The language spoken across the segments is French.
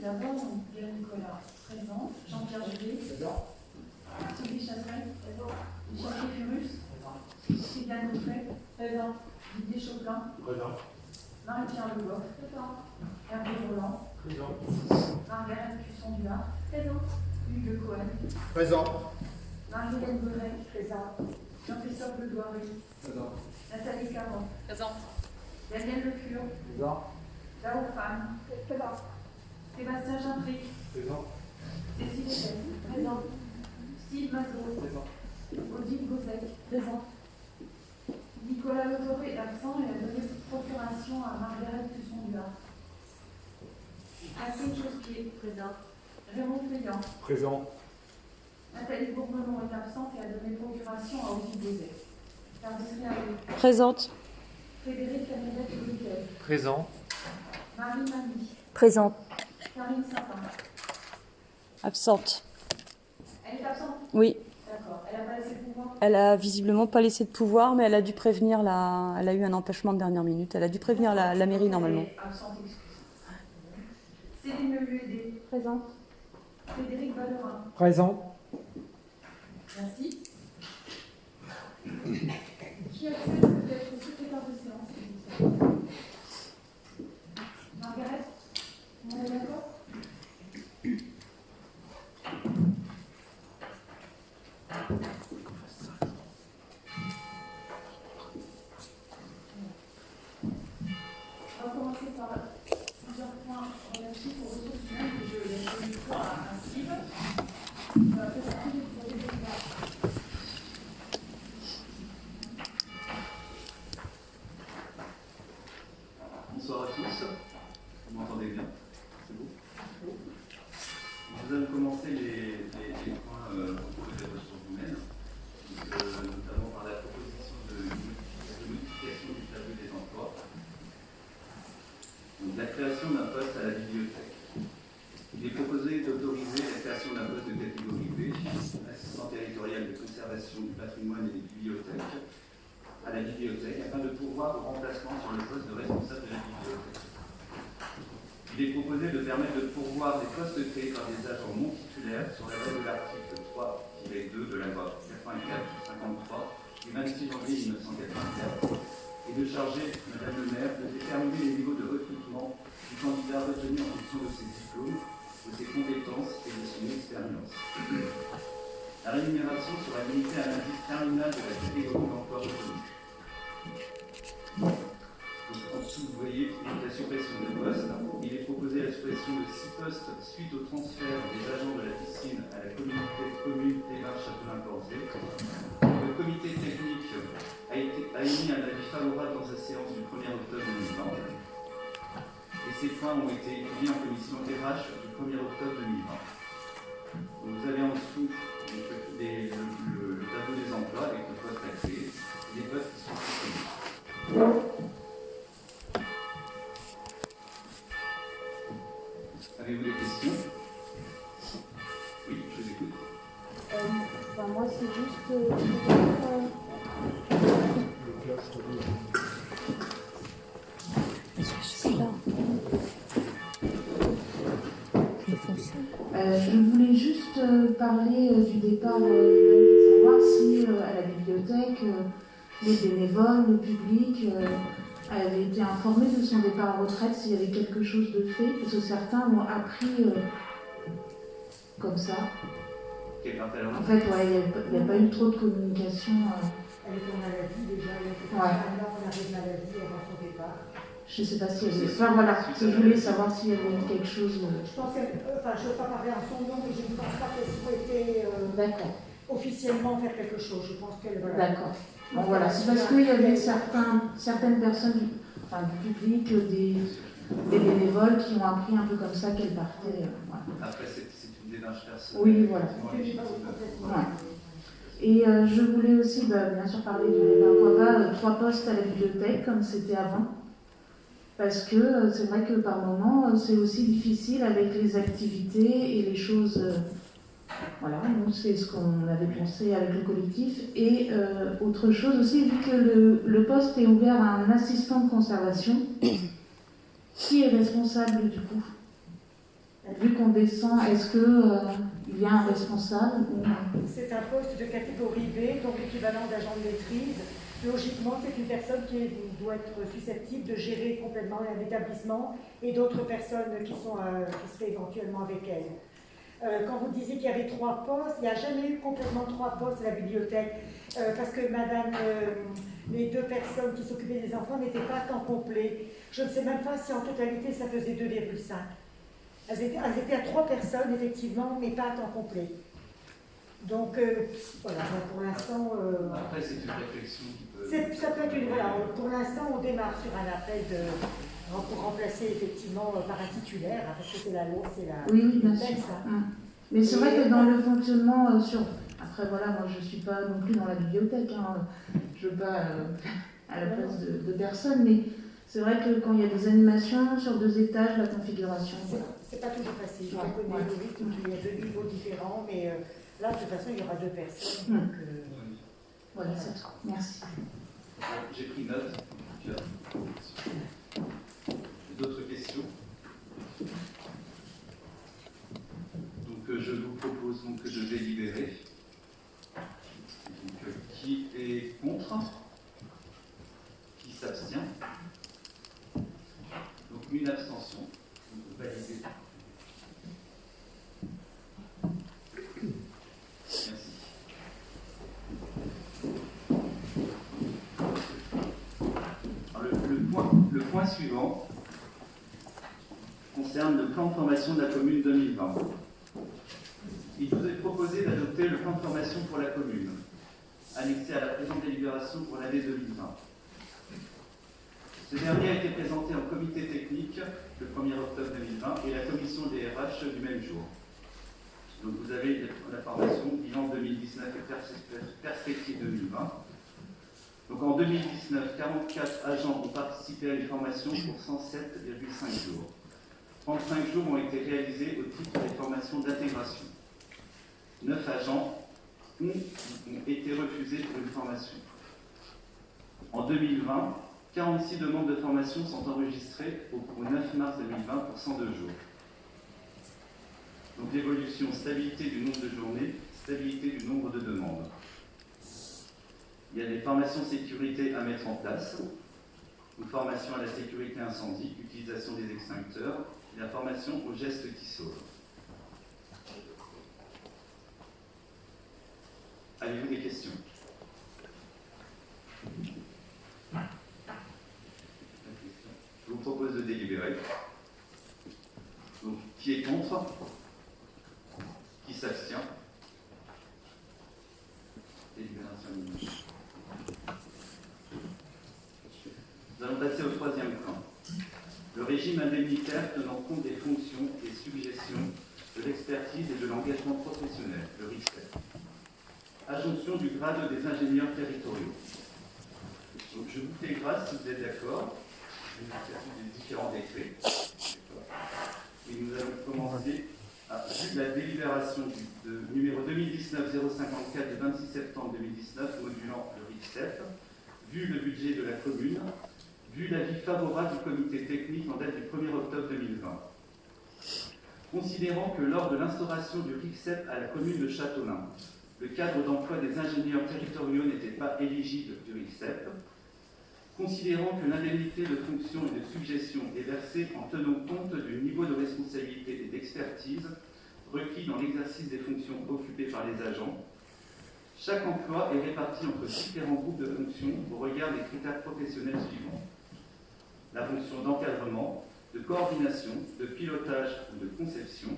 D'abord, Pierre Nicolas, présent. Jean-Pierre Juvet. Présent. Sylvie Chasseret. Présent. Michel Furus. Sylviane Bouffet. Présent. Didier Chopin. Présent. Marie-Pierre Le Goff. Présent. Hervé Roland. Présent. Margaret Cusson-Duard. Présent. Hugues Cohen. Présent. Marie-Hélène Beuret. Présent. Jean-Christophe Le Douary. Présent. Nathalie Caron. Présent. Daniel Le Fur. Présent. Zao Fan. Présent. Sébastien Gindry. Présent. Cécile Echelle. Présent. Steve Mazot. Présent. Odile Gozek. Présent. Nicolas Letoré est absent et a donné procuration à Margaret Cusson-Duard. Catherine Chosquier. Présent. Raymond Feillant. Présent. Nathalie Bourgonon est absente et a donné procuration à Odile Gozek. Cardinal Harry. Présente. Frédéric Canelette-Louquet. Présent. Marie Mami. Présente. Karine Sapin. Absente. Elle est absente? Oui. D'accord. Elle n'a pas laissé le pouvoir? Elle a visiblement pas laissé de pouvoir, mais elle a dû prévenir elle a eu un empêchement de dernière minute. Elle a dû prévenir la mairie normalement. Elle est absente, excuse. Céline Leluédé. Présente. Frédéric Vallerin. Présent. Merci. Qui accepte d'être secrétaire de séance, s'il vous plaît? Margaret, on est d'accord? On va commencer par plusieurs points relatifs aux ressources humaines que je laisse le micro à Steve. On va présenter les projets de débat. Bonsoir à tous, vous m'entendez bien? C'est bon? Nous allons commencer les points autour des ressources humaines, notamment par la proposition de modification du tableau des emplois. Donc, la création d'un poste à la bibliothèque. Il est proposé d'autoriser la création d'un poste de catégorie B, assistant territorial de conservation du patrimoine et des bibliothèques, à la bibliothèque afin de pourvoir au remplacement sur le poste de responsable de la bibliothèque. Il est proposé de permettre de pourvoir des postes créés par des agents non titulaires sur la base de l'article 3-2 de la loi 84-53 du 26 janvier 1984 et de charger Madame le maire de déterminer les niveaux de recrutement du candidat retenu en fonction de ses diplômes, de ses compétences et de son expérience. La rémunération sera limitée à l'indice terminal de la catégorie d'emploi retenu. Donc, en dessous, vous voyez la suppression des postes. Il est proposé la suppression de 6 postes suite au transfert des agents de la piscine à la communauté de communes Thévard-Châtelain-Corzé. Le comité technique a émis un avis favorable dans sa séance du 1er octobre 2020. Et ces points ont été étudiés en commission RH du 1er octobre 2020. Donc, vous avez en dessous le tableau des emplois avec le poste à créer et les postes qui sont supprimés. Avez-vous des questions? Oui, je vous écoute. Moi, c'est juste je voulais juste parler du départ, savoir si à la bibliothèque, les bénévoles, le public avaient été informés de son départ en retraite, s'il y avait quelque chose de fait, parce que certains l'ont appris comme ça. En fait, ouais, il n'y a pas eu trop de communication. Elle est en maladie déjà, il y a quelques Ouais. on avait de maladie avant son départ. Je ne sais pas si elle avait. Enfin voilà, je voulais savoir s'il y avait eu quelque chose. Je pense qu'elle, je ne veux pas parler en son nom, mais je ne pense pas qu'elle souhaitait D'accord. officiellement faire quelque chose. Je pense qu'elle. Voilà. D'accord. Bon voilà, c'est parce qu'il y avait certaines personnes du public, des bénévoles qui ont appris un peu comme ça qu'elle partait. Voilà. Après, c'est une démarche personnelle. Oui, voilà. Ouais. Et je voulais aussi, bien sûr, parler de pourquoi pas 3 postes à la bibliothèque, comme c'était avant. Parce que c'est vrai que par moment, c'est aussi difficile avec les activités et les choses. Voilà, nous, c'est ce qu'on avait pensé avec le collectif. Et autre chose aussi, vu que le poste est ouvert à un assistant de conservation, qui est responsable du coup? Vu qu'on descend, est-ce qu'il y a un responsable ou... C'est un poste de catégorie B, donc l'équivalent d'agent de maîtrise. Logiquement, c'est une personne qui doit être susceptible de gérer complètement un établissement et d'autres personnes qui seraient éventuellement avec elle. Quand vous disiez qu'il y avait 3 postes, il n'y a jamais eu complètement 3 postes à la bibliothèque, parce que les 2 personnes qui s'occupaient des enfants n'étaient pas à temps complet. Je ne sais même pas si en totalité ça faisait 2,5. Elles étaient à 3 personnes, effectivement, mais pas à temps complet. Donc, voilà, pour l'instant... Après, c'est une réflexion qui peut... Ça peut être voilà, pour l'instant, on démarre sur un appel pour remplacer, effectivement, par un titulaire, hein, parce que c'est la loi, c'est la... Oui, bien sûr. texte, hein. Mais c'est vrai que dans le fonctionnement, après, voilà, moi, je ne suis pas non plus dans la bibliothèque, hein. Je ne veux pas à la place de personne, mais c'est vrai que quand il y a des animations sur 2 étages, la configuration... Voilà. C'est pas toujours facile. Je connais le rythme, il y a 2 niveaux différents, mais là, de toute façon, il y aura 2 personnes. Donc, voilà, c'est tout. Merci. J'ai pris note. D'autres questions? Donc, je vous propose donc de délibérer. Donc, qui est contre? Qui s'abstient? Donc, une abstention. Donc, validé. Merci. Alors, le point suivant concerne le plan de formation de la commune 2020. Il vous est proposé d'adopter le plan de formation pour la commune, annexé à la présente délibération pour l'année 2020. Ce dernier a été présenté en comité technique le 1er octobre 2020 et la commission des RH du même jour. Donc vous avez la formation bilan 2019 et perspective 2020. Donc en 2019, 44 agents ont participé à une formation pour 107,5 jours. 35 jours ont été réalisés au titre des formations d'intégration. 9 agents ont été refusés pour une formation. En 2020, 46 demandes de formation sont enregistrées au 9 mars 2020 pour 102 jours. Donc l'évolution, stabilité du nombre de journées, stabilité du nombre de demandes. Il y a des formations sécurité à mettre en place, une formation à la sécurité incendie, utilisation des extincteurs, et la formation aux gestes qui sauvent. Avez-vous des questions? Je vous propose de délibérer. Donc, qui est contre? Qui s'abstient? Délibération unanime. Nous allons passer au 3e point. Le régime indemnitaire tenant compte des fonctions et suggestions de l'expertise et de l'engagement professionnel, le RICEP. Adjonction du grade des ingénieurs territoriaux. Donc, je vous fais grâce, si vous êtes d'accord, des différents décrets. Et nous allons commencer vu la délibération numéro 2019-054 du 26 septembre 2019 modulant le RICEP, vu le budget de la commune, vu l'avis favorable du comité technique en date du 1er octobre 2020. Considérant que lors de l'instauration du RICEP à la commune de Châteaulin, le cadre d'emploi des ingénieurs territoriaux n'était pas éligible du RICEP, considérant que l'indemnité de fonction et de suggestion est versée en tenant compte du niveau de responsabilité et d'expertise requis dans l'exercice des fonctions occupées par les agents, chaque emploi est réparti entre différents groupes de fonctions au regard des critères professionnels suivants. La fonction d'encadrement, de coordination, de pilotage ou de conception,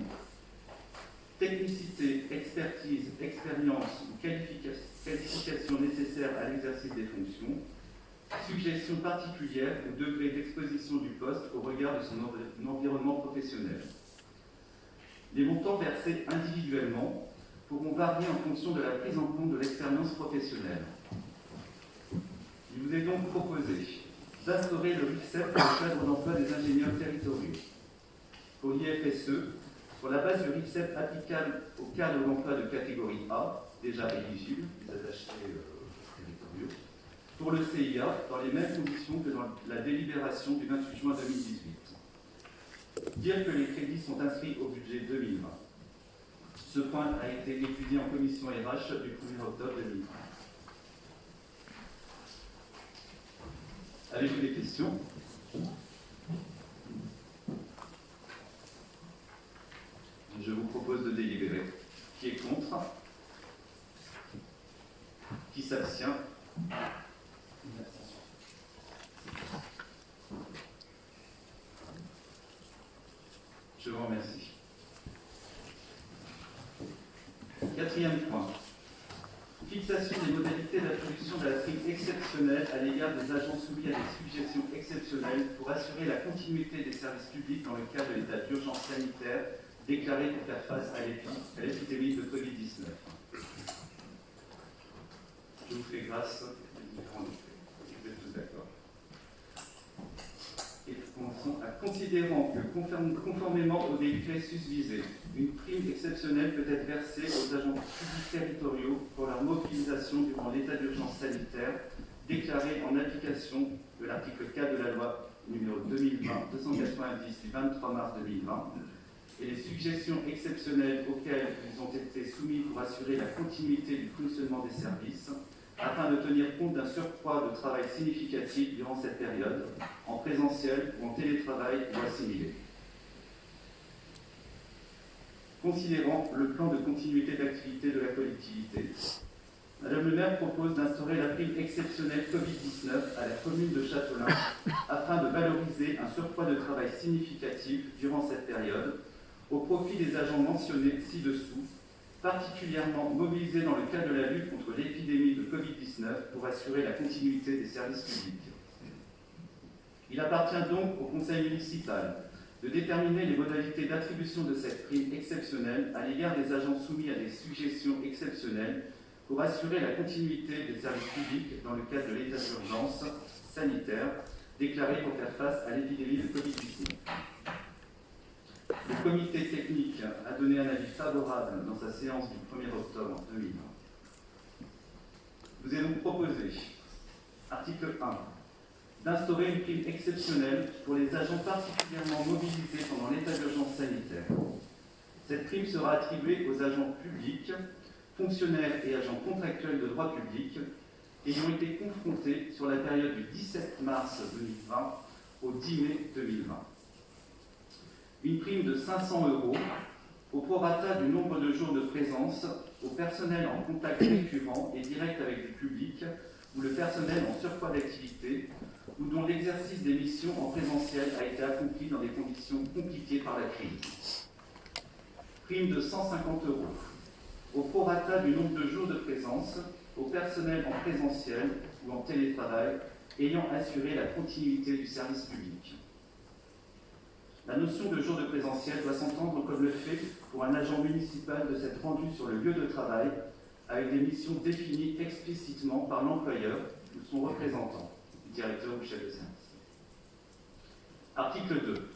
technicité, expertise, expérience ou qualification nécessaire à l'exercice des fonctions, suggestion particulière ou degré d'exposition du poste au regard de son environnement professionnel. Les montants versés individuellement pourront varier en fonction de la prise en compte de l'expérience professionnelle. Il vous est donc proposé d'instaurer le RICEP dans le cadre d'emploi des ingénieurs territoriaux. Pour l'IFSE, sur la base du RICEP applicable au cadre d'emploi de catégorie A, déjà éligible, les attachés territoriaux, pour le CIA, dans les mêmes conditions que dans la délibération du 28 juin 2018. dire que les crédits sont inscrits au budget 2020. Ce point a été étudié en commission RH du 1er octobre 2020. Avez-vous des questions? Je vous propose de délibérer. Qui est contre? Qui s'abstient? Une abstention. Je vous remercie. Quatrième point. Fixation des modalités d'attribution de la prime exceptionnelle à l'égard des agents soumis à des suggestions exceptionnelles pour assurer la continuité des services publics dans le cadre de l'état d'urgence sanitaire déclaré pour faire face à l'épidémie de Covid-19. Je vous fais grâce. Vous êtes tous d'accord. Et commençons à considérant que, conformément au décret susvisé, une prime exceptionnelle peut être versée aux agents publics territoriaux pour leur mobilisation durant l'état d'urgence sanitaire déclaré en application de l'article 4 de la loi numéro 2020-290 du 23 mars 2020 et les suggestions exceptionnelles auxquelles ils ont été soumis pour assurer la continuité du fonctionnement des services, afin de tenir compte d'un surcroît de travail significatif durant cette période, en présentiel ou en télétravail ou assimilé. Considérant le plan de continuité d'activité de la collectivité, Madame le maire propose d'instaurer la prime exceptionnelle Covid-19 à la commune de Châtelain afin de valoriser un surcroît de travail significatif durant cette période au profit des agents mentionnés ci-dessous, particulièrement mobilisés dans le cadre de la lutte contre l'épidémie de Covid-19 pour assurer la continuité des services publics. Il appartient donc au conseil municipal de déterminer les modalités d'attribution de cette prime exceptionnelle à l'égard des agents soumis à des suggestions exceptionnelles pour assurer la continuité des services publics dans le cadre de l'état d'urgence sanitaire déclaré pour faire face à l'épidémie de Covid-19. Le comité technique a donné un avis favorable dans sa séance du 1er octobre 2020. Vous est donc proposé, article 1, d'instaurer une prime exceptionnelle pour les agents particulièrement mobilisés pendant l'état d'urgence sanitaire. Cette prime sera attribuée aux agents publics, fonctionnaires et agents contractuels de droit public ayant été confrontés sur la période du 17 mars 2020 au 10 mai 2020. Une prime de 500 € au prorata du nombre de jours de présence au personnel en contact récurrent et direct avec du public ou le personnel en surcroît d'activité ou dont l'exercice des missions en présentiel a été accompli dans des conditions compliquées par la crise. Prime de 150 € au prorata du nombre de jours de présence au personnel en présentiel ou en télétravail ayant assuré la continuité du service public. La notion de jour de présentiel doit s'entendre comme le fait pour un agent municipal de s'être rendu sur le lieu de travail avec des missions définies explicitement par l'employeur ou son représentant, directeur ou chef de service. Article 2.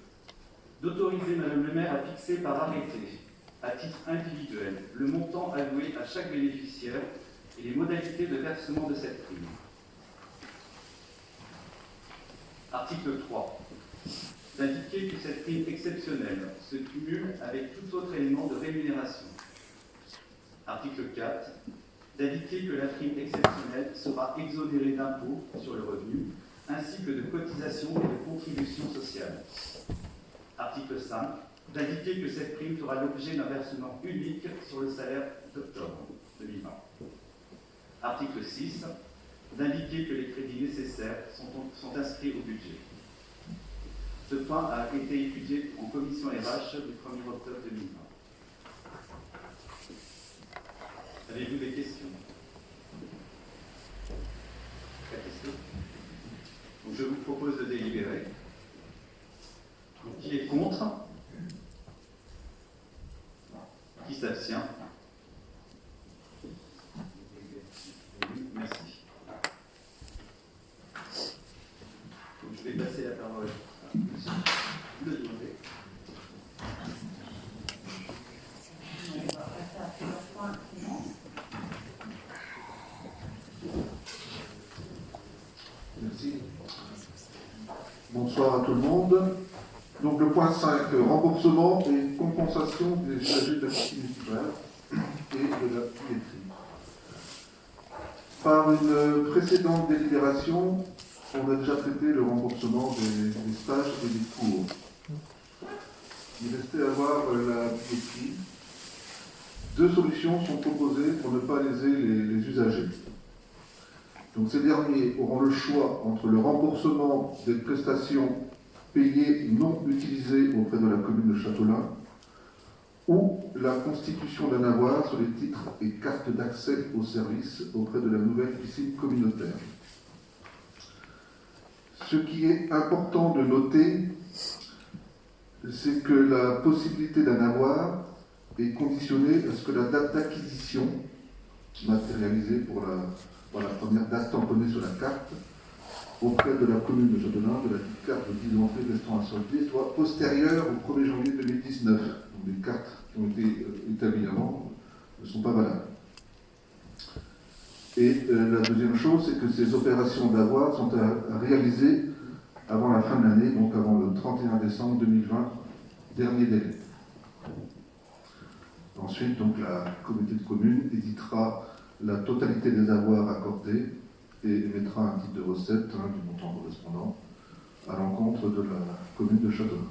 D'autoriser Madame le maire à fixer par arrêté, à titre individuel, le montant alloué à chaque bénéficiaire et les modalités de versement de cette prime. Article 3. D'indiquer que cette prime exceptionnelle se cumule avec tout autre élément de rémunération. Article 4. D'indiquer que la prime exceptionnelle sera exonérée d'impôts sur le revenu, ainsi que de cotisations et de contributions sociales. Article 5. D'indiquer que cette prime fera l'objet d'un versement unique sur le salaire d'octobre 2020. Article 6. D'indiquer que les crédits nécessaires sont inscrits au budget. Ce point a été étudié en commission RH du 1er octobre 2020. Avez-vous des questions? Pas de questions? Donc je vous propose de délibérer. Donc, qui est contre? Qui s'abstient? Merci. Donc, je vais passer la parole à monsieur Le Dondé. On va passer à plusieurs points suivants. Merci. Bonsoir à tout le monde. Donc le point 5, remboursement et compensation des usagers de la piscine municipale et de la tuyauterie. Par une précédente délibération, on a déjà traité le remboursement des stages et des cours. Il restait à voir la tuyauterie. Deux solutions sont proposées pour ne pas léser les usagers. Donc ces derniers auront le choix entre le remboursement des prestations payées non utilisées auprès de la commune de Châteaulin ou la constitution d'un avoir sur les titres et cartes d'accès aux services auprès de la nouvelle piscine communautaire. Ce qui est important de noter, c'est que la possibilité d'un avoir est conditionnée à ce que la date d'acquisition, matérialisée pour la première date tamponnée sur la carte, auprès de la commune de Châteaulin, de la petite carte de 10 entrées restant insolvée, soit postérieure au 1er janvier 2019. Donc les cartes qui ont été établies avant ne sont pas valables. Et la deuxième chose, c'est que ces opérations d'avoir sont à réaliser avant la fin de l'année, donc avant le 31 décembre 2020, dernier délai. Ensuite, donc, la communauté de communes éditera la totalité des avoirs accordés et émettra un titre de recette du montant correspondant à l'encontre de la commune de Châteaulin.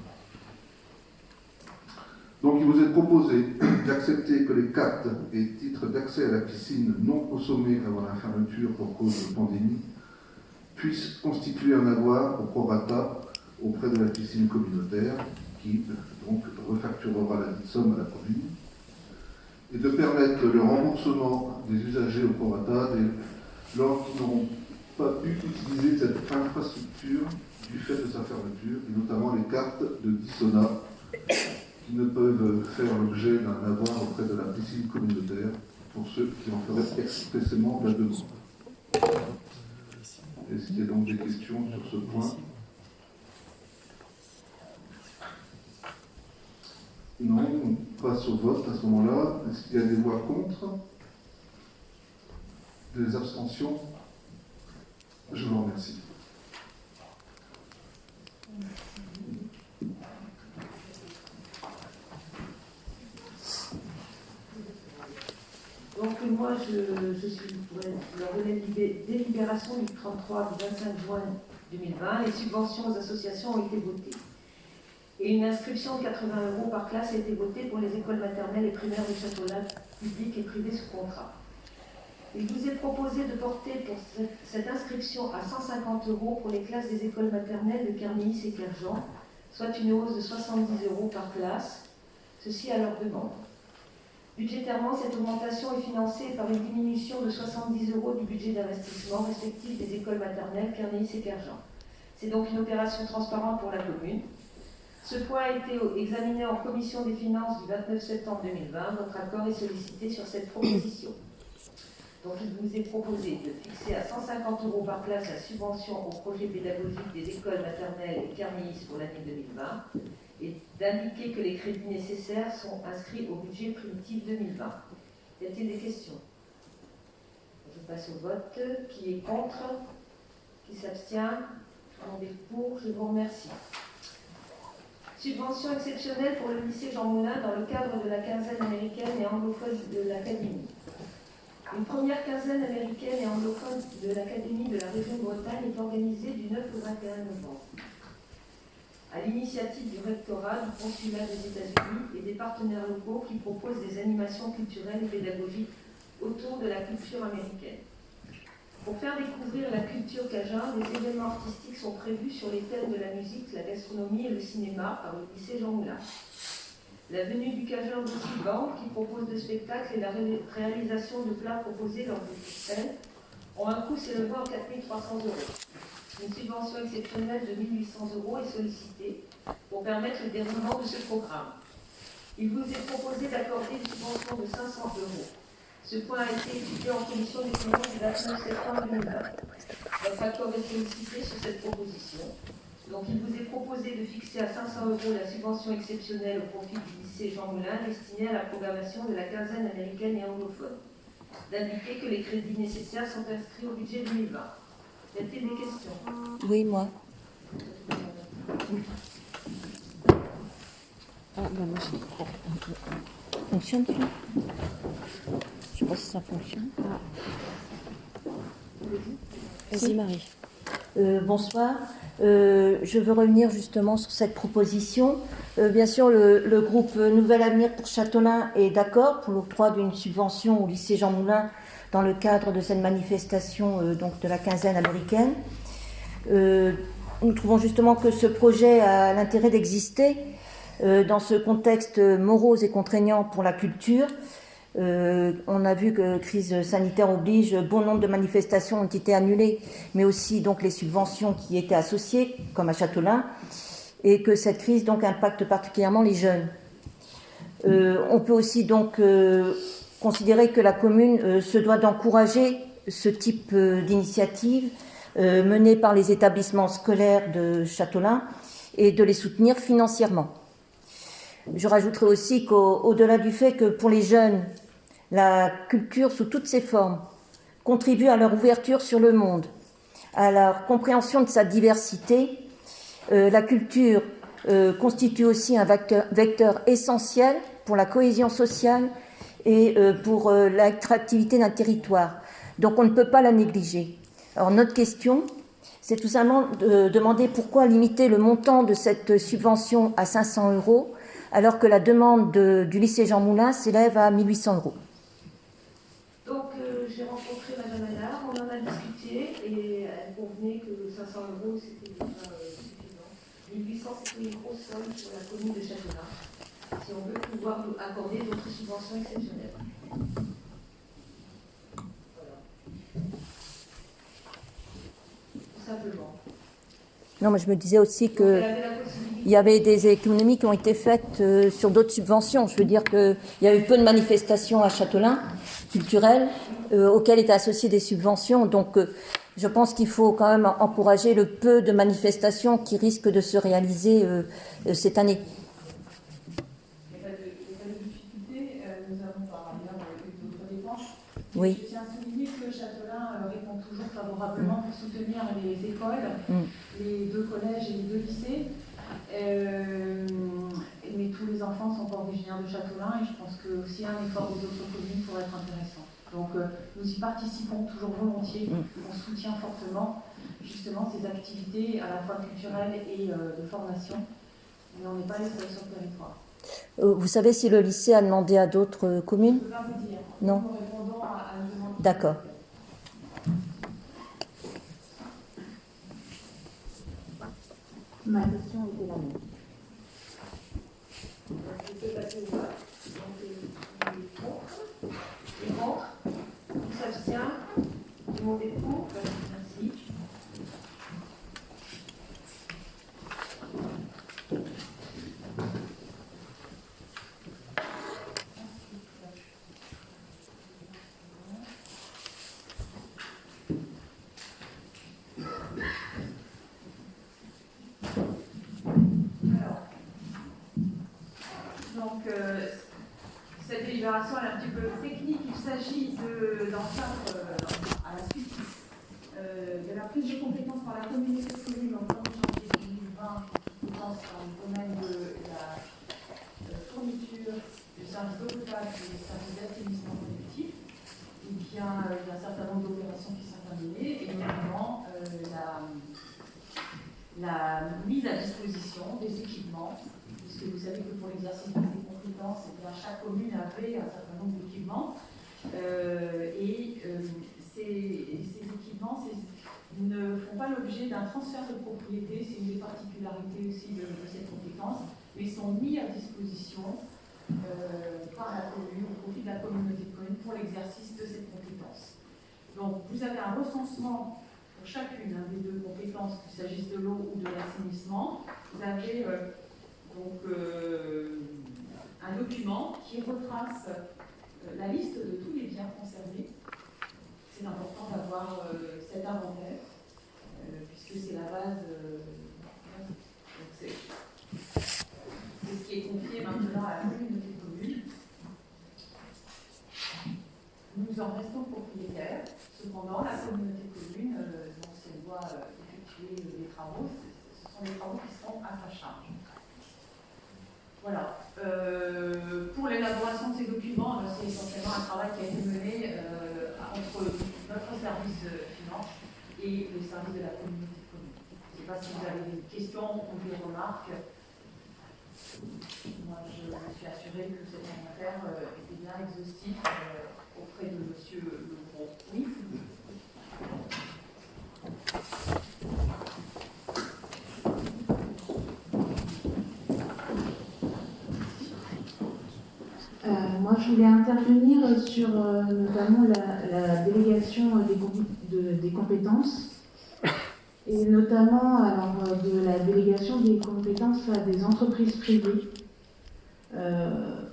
Donc il vous est proposé d'accepter que les cartes et titres d'accès à la piscine non consommés avant la fermeture pour cause de pandémie puissent constituer un avoir au prorata auprès de la piscine communautaire qui donc refacturera la dite somme à la commune et de permettre le remboursement des usagers au prorata lorsqu'ils n'auront pas pu utiliser cette infrastructure du fait de sa fermeture, et notamment les cartes de Dissona qui ne peuvent faire l'objet d'un avoir auprès de la piscine communautaire pour ceux qui en feraient expressément la demande. Est-ce qu'il y a donc des questions sur ce point? Non, on passe au vote à ce moment-là. Est-ce qu'il y a des voix contre? Des abstentions? Je vous remercie. Donc moi, je suis pour la délibération du 33 du 25 juin 2020. Les subventions aux associations ont été votées. Et une inscription de 80 € par classe a été votée pour les écoles maternelles et primaires de Châteaulin, publiques et privées sous contrat. Il vous est proposé de porter pour cette inscription à 150 € pour les classes des écoles maternelles de Carmilly et Kerjan, soit une hausse de 70 € par classe, ceci à leur demande. Budgétairement, cette augmentation est financée par une diminution de 70 € du budget d'investissement respectif des écoles maternelles Carmilly et Kerjan. C'est donc une opération transparente pour la commune. Ce point a été examiné en commission des finances du 29 septembre 2020. Votre accord est sollicité sur cette proposition. Donc il vous est proposé de fixer à 150 € par classe la subvention au projet pédagogique des écoles maternelles et Carmilly pour l'année 2020 et d'indiquer que les crédits nécessaires sont inscrits au budget primitif 2020. Y a-t-il des questions? Je passe au vote. Qui est contre? Qui s'abstient? On est pour. Je vous remercie. Subvention exceptionnelle pour le lycée Jean Moulin dans le cadre de la quinzaine américaine et anglophone de l'Académie. Une première quinzaine américaine et anglophone de l'Académie de la région de Bretagne est organisée du 9 au 21 novembre. À l'initiative du rectorat, du consulat des États-Unis et des partenaires locaux qui proposent des animations culturelles et pédagogiques autour de la culture américaine. Pour faire découvrir la culture cajun, des événements artistiques sont prévus sur les thèmes de la musique, la gastronomie et le cinéma par le lycée Jean Moulin. La venue du Cajun Bossy Band, qui propose des spectacles, et la réalisation de plats proposés lors de cette scène ont un coût s'élevant à 4 300 €. Une subvention exceptionnelle de 1 800 € est sollicitée pour permettre le déroulement de ce programme. Il vous est proposé d'accorder une subvention de 500 €. Ce point a été étudié en commission des finances du 29 septembre 2020. Votre accord est sollicité sur cette proposition. Donc il vous est proposé de fixer à 500 € la subvention exceptionnelle au profit du lycée Jean Moulin destinée à la programmation de la quinzaine américaine et anglophone. D'indiquer que les crédits nécessaires sont inscrits au budget 2020. Y a-t-il des questions? Oui, moi. Ah, ben moi, Fonctionne ça? Je sais pas si ça fonctionne. vas-y, Marie. Bonsoir. Je veux revenir justement sur cette proposition. Bien sûr, le groupe Nouvel Avenir pour Châtelain est d'accord pour l'octroi d'une subvention au lycée Jean Moulin dans le cadre de cette manifestation donc de la quinzaine américaine. Nous trouvons justement que ce projet a l'intérêt d'exister dans ce contexte morose et contraignant pour la culture. On a vu que crise sanitaire oblige, bon nombre de manifestations ont été annulées, mais aussi donc les subventions qui étaient associées, comme à Châtelain, et que cette crise donc impacte particulièrement les jeunes. On peut aussi donc considérer que la commune se doit d'encourager ce type d'initiative menée par les établissements scolaires de Châtelain et de les soutenir financièrement. Je rajouterai aussi qu'au-delà du fait que pour les jeunes, la culture sous toutes ses formes contribue à leur ouverture sur le monde, à leur compréhension de sa diversité, la culture constitue aussi un vecteur essentiel pour la cohésion sociale et pour l'attractivité d'un territoire. Donc on ne peut pas la négliger. Alors notre question, c'est tout simplement de demander pourquoi limiter le montant de cette subvention à 500 € alors que la demande du lycée Jean Moulin s'élève à 1 800 €. Donc j'ai rencontré Madame Allard, on en a discuté et elle convenait que 500 € c'était déjà suffisant. 1800 c'était une grosse somme pour la commune de Châtelain, si on veut pouvoir nous accorder d'autres subventions exceptionnelles. Voilà. Tout simplement. Non, mais je me disais aussi que il y avait des économies qui ont été faites sur d'autres subventions. Je veux dire qu'il y a eu peu de manifestations à Châtelain, culturelles, auxquelles étaient associées des subventions. Donc, je pense qu'il faut quand même encourager le peu de manifestations qui risquent de se réaliser cette année. Il n'y a pas de difficulté. Nous avons par ailleurs eu d'autres dépenses. Oui. Je tiens à souligner que Châtelain répond toujours favorablement pour soutenir les écoles, les 2 collèges et les 2 lycées. Mais tous les enfants ne sont pas originaires de Châtelain et je pense que aussi un effort des autres communes pourrait être intéressant. Donc nous y participons toujours volontiers, on soutient fortement justement ces activités à la fois culturelles et de formation, mais on n'est pas les seuls sur le territoire. Vous savez si le lycée a demandé à d'autres communes? Je ne peux pas vous dire. Non. Nous répondons à une demande. D'accord. Ma question était la même. Je peux passer au vote. Donc, il est contre, il rentre, il s'abstient, tout le monde est pour. Merci. Donc, cette délibération elle est un petit peu technique. Il s'agit d'en faire à la suite de la prise de compétence par la communauté de communes en 1er janvier 2020, compétence dans le domaine de la fourniture du service d'eau potable et du service d'assainissement collectif. Eh bien, il y a un certain nombre d'opérations qui sont terminées, et notamment la mise à disposition des équipements, puisque vous savez que pour l'exercice de ces compétences, chaque commune avait un certain nombre d'équipements. Ces équipements ne font pas l'objet d'un transfert de propriété, c'est une des particularités aussi de cette compétence, mais sont mis à disposition par la commune, au profit de la communauté de communes pour l'exercice de cette compétence. Donc vous avez un recensement pour chacune des 2 compétences, qu'il s'agisse de l'eau ou de l'assainissement. Vous avez un document qui retrace la liste de tous les biens concernés. C'est important d'avoir cet inventaire, puisque c'est la base. C'est ce qui est confié maintenant à la communauté de communes. Nous en restons propriétaires. Cependant, la communauté de communes, si elle doit effectuer des travaux, ce sont des travaux qui seront à sa charge. Voilà. Pour l'élaboration de ces documents, c'est essentiellement un travail qui a été mené entre notre service finance et le service de la communauté de communes. Je ne sais pas si vous avez des questions ou des remarques. Moi, je me suis assurée que cet inventaire était bien exhaustif auprès de M. Legros. Oui, moi, je voulais intervenir sur notamment la délégation des compétences, et notamment alors, de la délégation des compétences à des entreprises privées.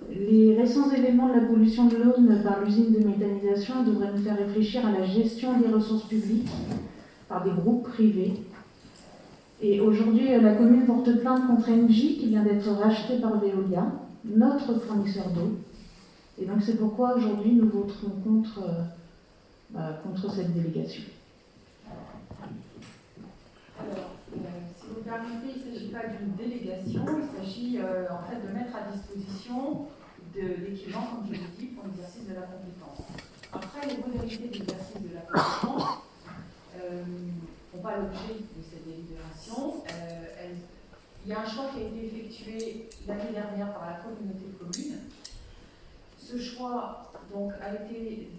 Les récents événements de la pollution de l'Aune par l'usine de méthanisation devraient nous faire réfléchir à la gestion des ressources publiques par des groupes privés. Et aujourd'hui, la commune porte plainte contre Engie qui vient d'être rachetée par Veolia, notre fournisseur d'eau. Et donc c'est pourquoi aujourd'hui nous voterons contre cette délégation. Alors, si vous permettez, il ne s'agit pas d'une délégation, il s'agit en fait de mettre à disposition d'équipements, comme je l'ai dit, pour l'exercice de la compétence. Après, les modalités d'exercice de la compétence ne font pas l'objet de cette délibération. Il y a un choix qui a été effectué l'année dernière par la communauté de communes. Ce choix donc, a été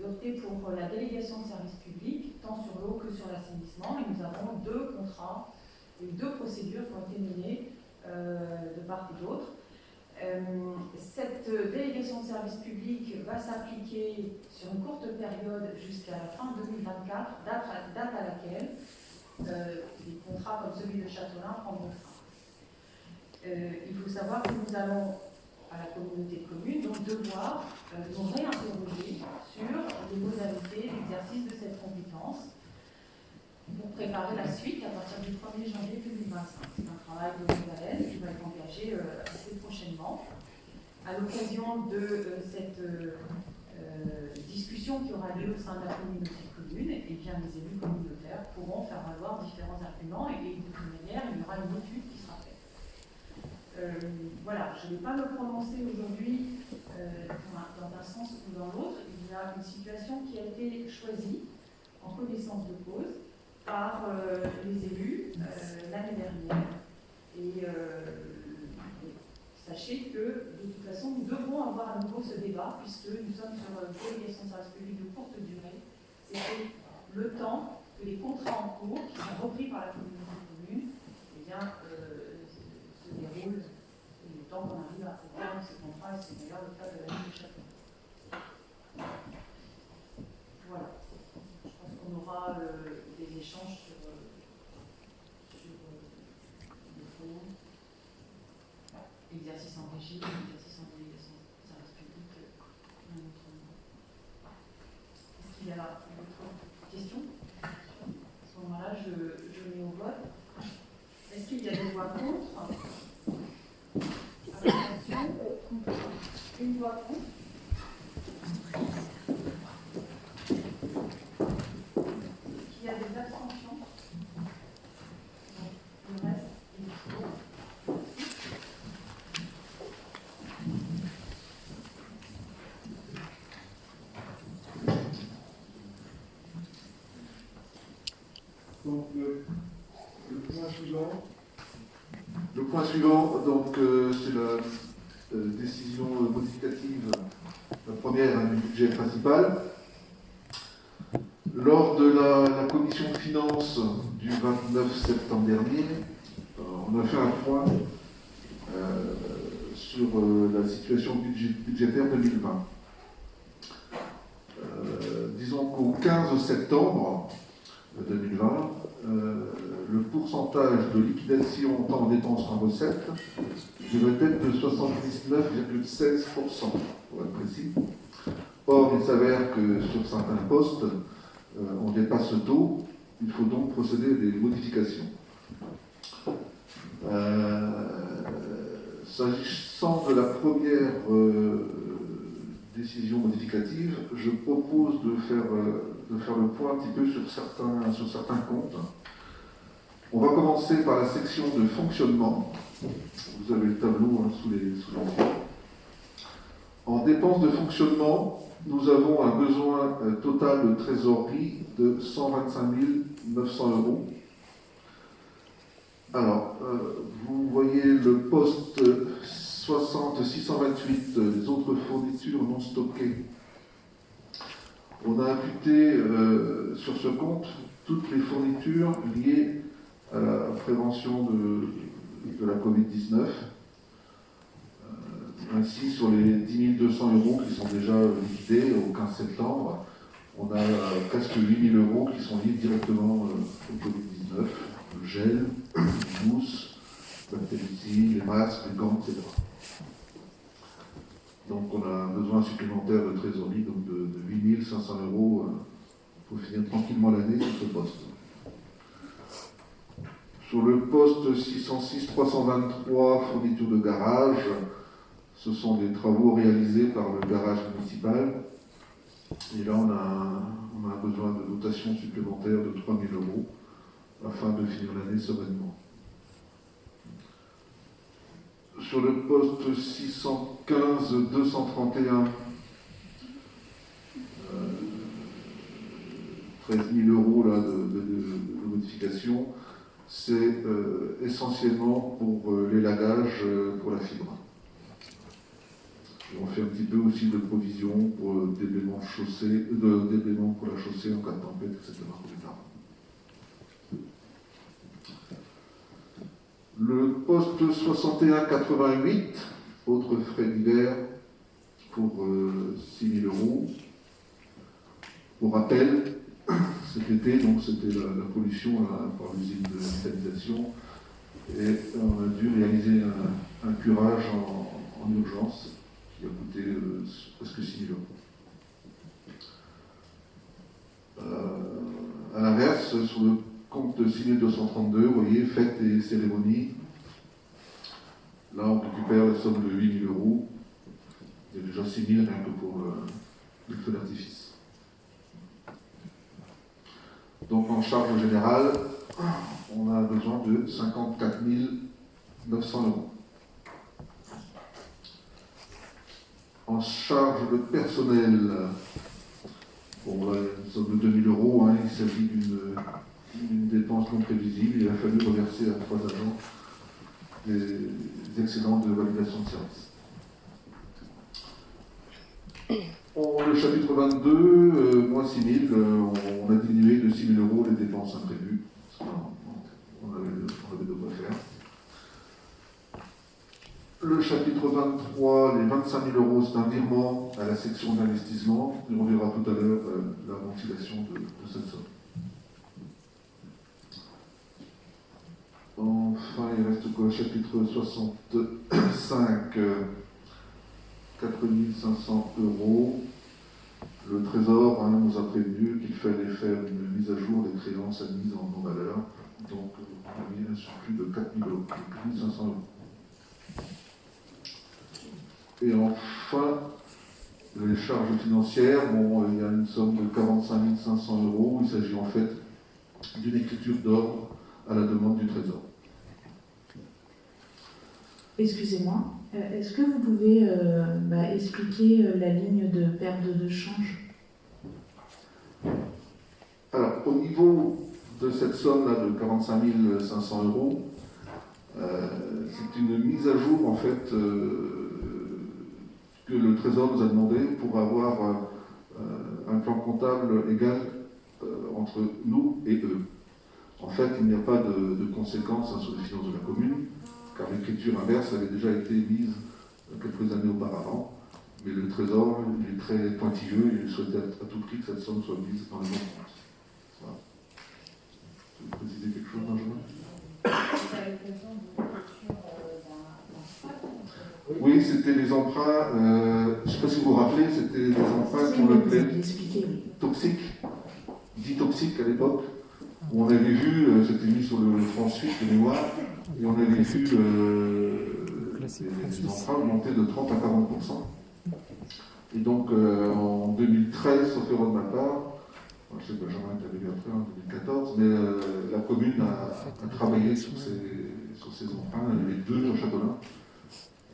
d'opter pour la délégation de services publics, tant sur l'eau que sur l'assainissement. Et nous avons 2 contrats et 2 procédures qui ont été menées de part et d'autre. Cette délégation de services publics va s'appliquer sur une courte période jusqu'à la fin 2024, date à laquelle des contrats comme celui de Châtelain prendront fin. Il faut savoir que nous allons à la communauté de communes, donc devoir nous réinterroger sur les modalités d'exercice de cette compétence pour préparer la suite à partir du 1er janvier 2025. C'est un travail de longue haleine qui va être engagé assez prochainement. À l'occasion de cette discussion qui aura lieu au sein de la communauté de communes, et bien les élus communautaires pourront faire valoir différents arguments et de toute manière, il y aura une étude qui sera faite. Voilà, je ne vais pas me prononcer aujourd'hui dans un sens ou dans l'autre. Il y a une situation qui a été choisie en connaissance de cause par les élus l'année dernière. Et sachez que de toute façon, nous devrons avoir à nouveau ce débat puisque nous sommes sur une délégation de service public de courte durée. C'était le temps que les contrats en cours, qui sont repris par la communauté de communes, eh bien, se déroulent. Et le temps qu'on arrive à faire ce contrat, et c'est d'ailleurs le cas de la ville de Château. Voilà. Je pense qu'on aura des échanges sur le fond, exercice en régie, exercice en délégation de service public, un autre moment. Est-ce qu'il y a d'autres questions? À ce moment-là, je mets au vote. Est-ce qu'il y a des voix contre? Abstention? Une voix contre? Il y a des abstentions? Le reste est pour. Donc, le point suivant, donc, c'est la décision modificative, la première du budget principal. Lors de la commission de finances du 29 septembre dernier, on a fait un point sur la situation budgétaire 2020. Disons qu'au 15 septembre 2020, le pourcentage de liquidation tant en dépenses qu'en recettes devait être de 79,16%, pour être précis. Or, il s'avère que sur certains postes, on dépasse ce taux. Il faut donc procéder à des modifications. S'agissant de la première décision modificative, je propose de faire le point un petit peu sur certains comptes. On va commencer par la section de fonctionnement. Vous avez le tableau sous les yeux. En dépenses de fonctionnement, nous avons un besoin total de trésorerie de 125 900 €. Alors, vous voyez le poste 60 628, les autres fournitures non stockées. On a imputé sur ce compte toutes les fournitures liées à la prévention de la Covid-19. Ainsi, sur les 10 200 € qui sont déjà liquidés au 15 septembre, on a presque 8 000 € qui sont liés directement au Covid-19, le gel, les mousses, la bactéricide, les masques, les gants, etc. Donc on a un besoin supplémentaire de trésorerie donc de 8 500 € pour finir tranquillement l'année sur ce poste. Sur le poste 606 323, fourniture de garage, ce sont des travaux réalisés par le garage municipal. Et là, on a un besoin de dotation supplémentaire de 3 000 € afin de finir l'année sereinement. Sur le poste 615 231, 13 000 € là, de modification, c'est essentiellement pour l'élagage pour la fibre. On fait un petit peu aussi de provision pour déblaiement pour la chaussée en cas de tempête, etc. Le poste 6188, autres frais divers pour 6 000 €. Pour rappel, cet été, donc c'était la pollution par l'usine de méthanisation, et on a dû réaliser un curage en urgence qui a coûté presque 6 000 €. À l'inverse, sur le compte 6232, vous voyez, fêtes et cérémonies. Là, on récupère la somme de 8 000 €. Il y a déjà 6 000 rien que pour le feu d'artifice. Donc, en charge générale, on a besoin de 54 900 €. En charge de personnel, bon, là, une somme de 2 000 €, il s'agit d'une dépense non prévisible. Il a fallu reverser à 3 agents des excédents de validation de service. Le chapitre 22, moins 6 000, on a diminué de 6 000 € les dépenses imprévues. On avait de quoi faire. Le chapitre 23, les 25 000 €, c'est un virement à la section d'investissement. On verra tout à l'heure la ventilation de cette somme. Enfin, il reste quoi? Chapitre 65, 4 500 €. Le Trésor nous a prévenu qu'il fallait faire une mise à jour des créances admises en valeur. Donc, on a mis un surplus de 4 000 €, 4 500 €. Et enfin, les charges financières, bon, il y a une somme de 45 500 €. Il s'agit en fait d'une écriture d'ordre à la demande du Trésor. Excusez-moi, est-ce que vous pouvez expliquer la ligne de perte de change? Alors, au niveau de cette somme-là de 45 500 €, c'est une mise à jour en fait que le Trésor nous a demandé pour avoir un plan comptable égal entre nous et eux. En fait, il n'y a pas de conséquences sur les finances de la commune, car l'écriture inverse avait déjà été mise quelques années auparavant, mais le Trésor il est très pointilleux, il souhaitait à tout prix que cette somme soit mise dans les bons comptes. Voilà. Tu veux préciser quelque chose, Benjamin? Oui, c'était les emprunts, je ne sais pas si vous vous rappelez, c'était les emprunts qu'on appelait toxiques, dits toxiques à l'époque, où on avait vu, c'était mis sur le franc suisse de mémoire, et on avait vu les emprunts augmenter de 30 à 40%. Et donc en 2013, sauf erreur de ma part, je sais que Benjamin est arrivé après, en 2014, mais la commune a travaillé sur ces emprunts. Il y avait 2 sur Châtelain.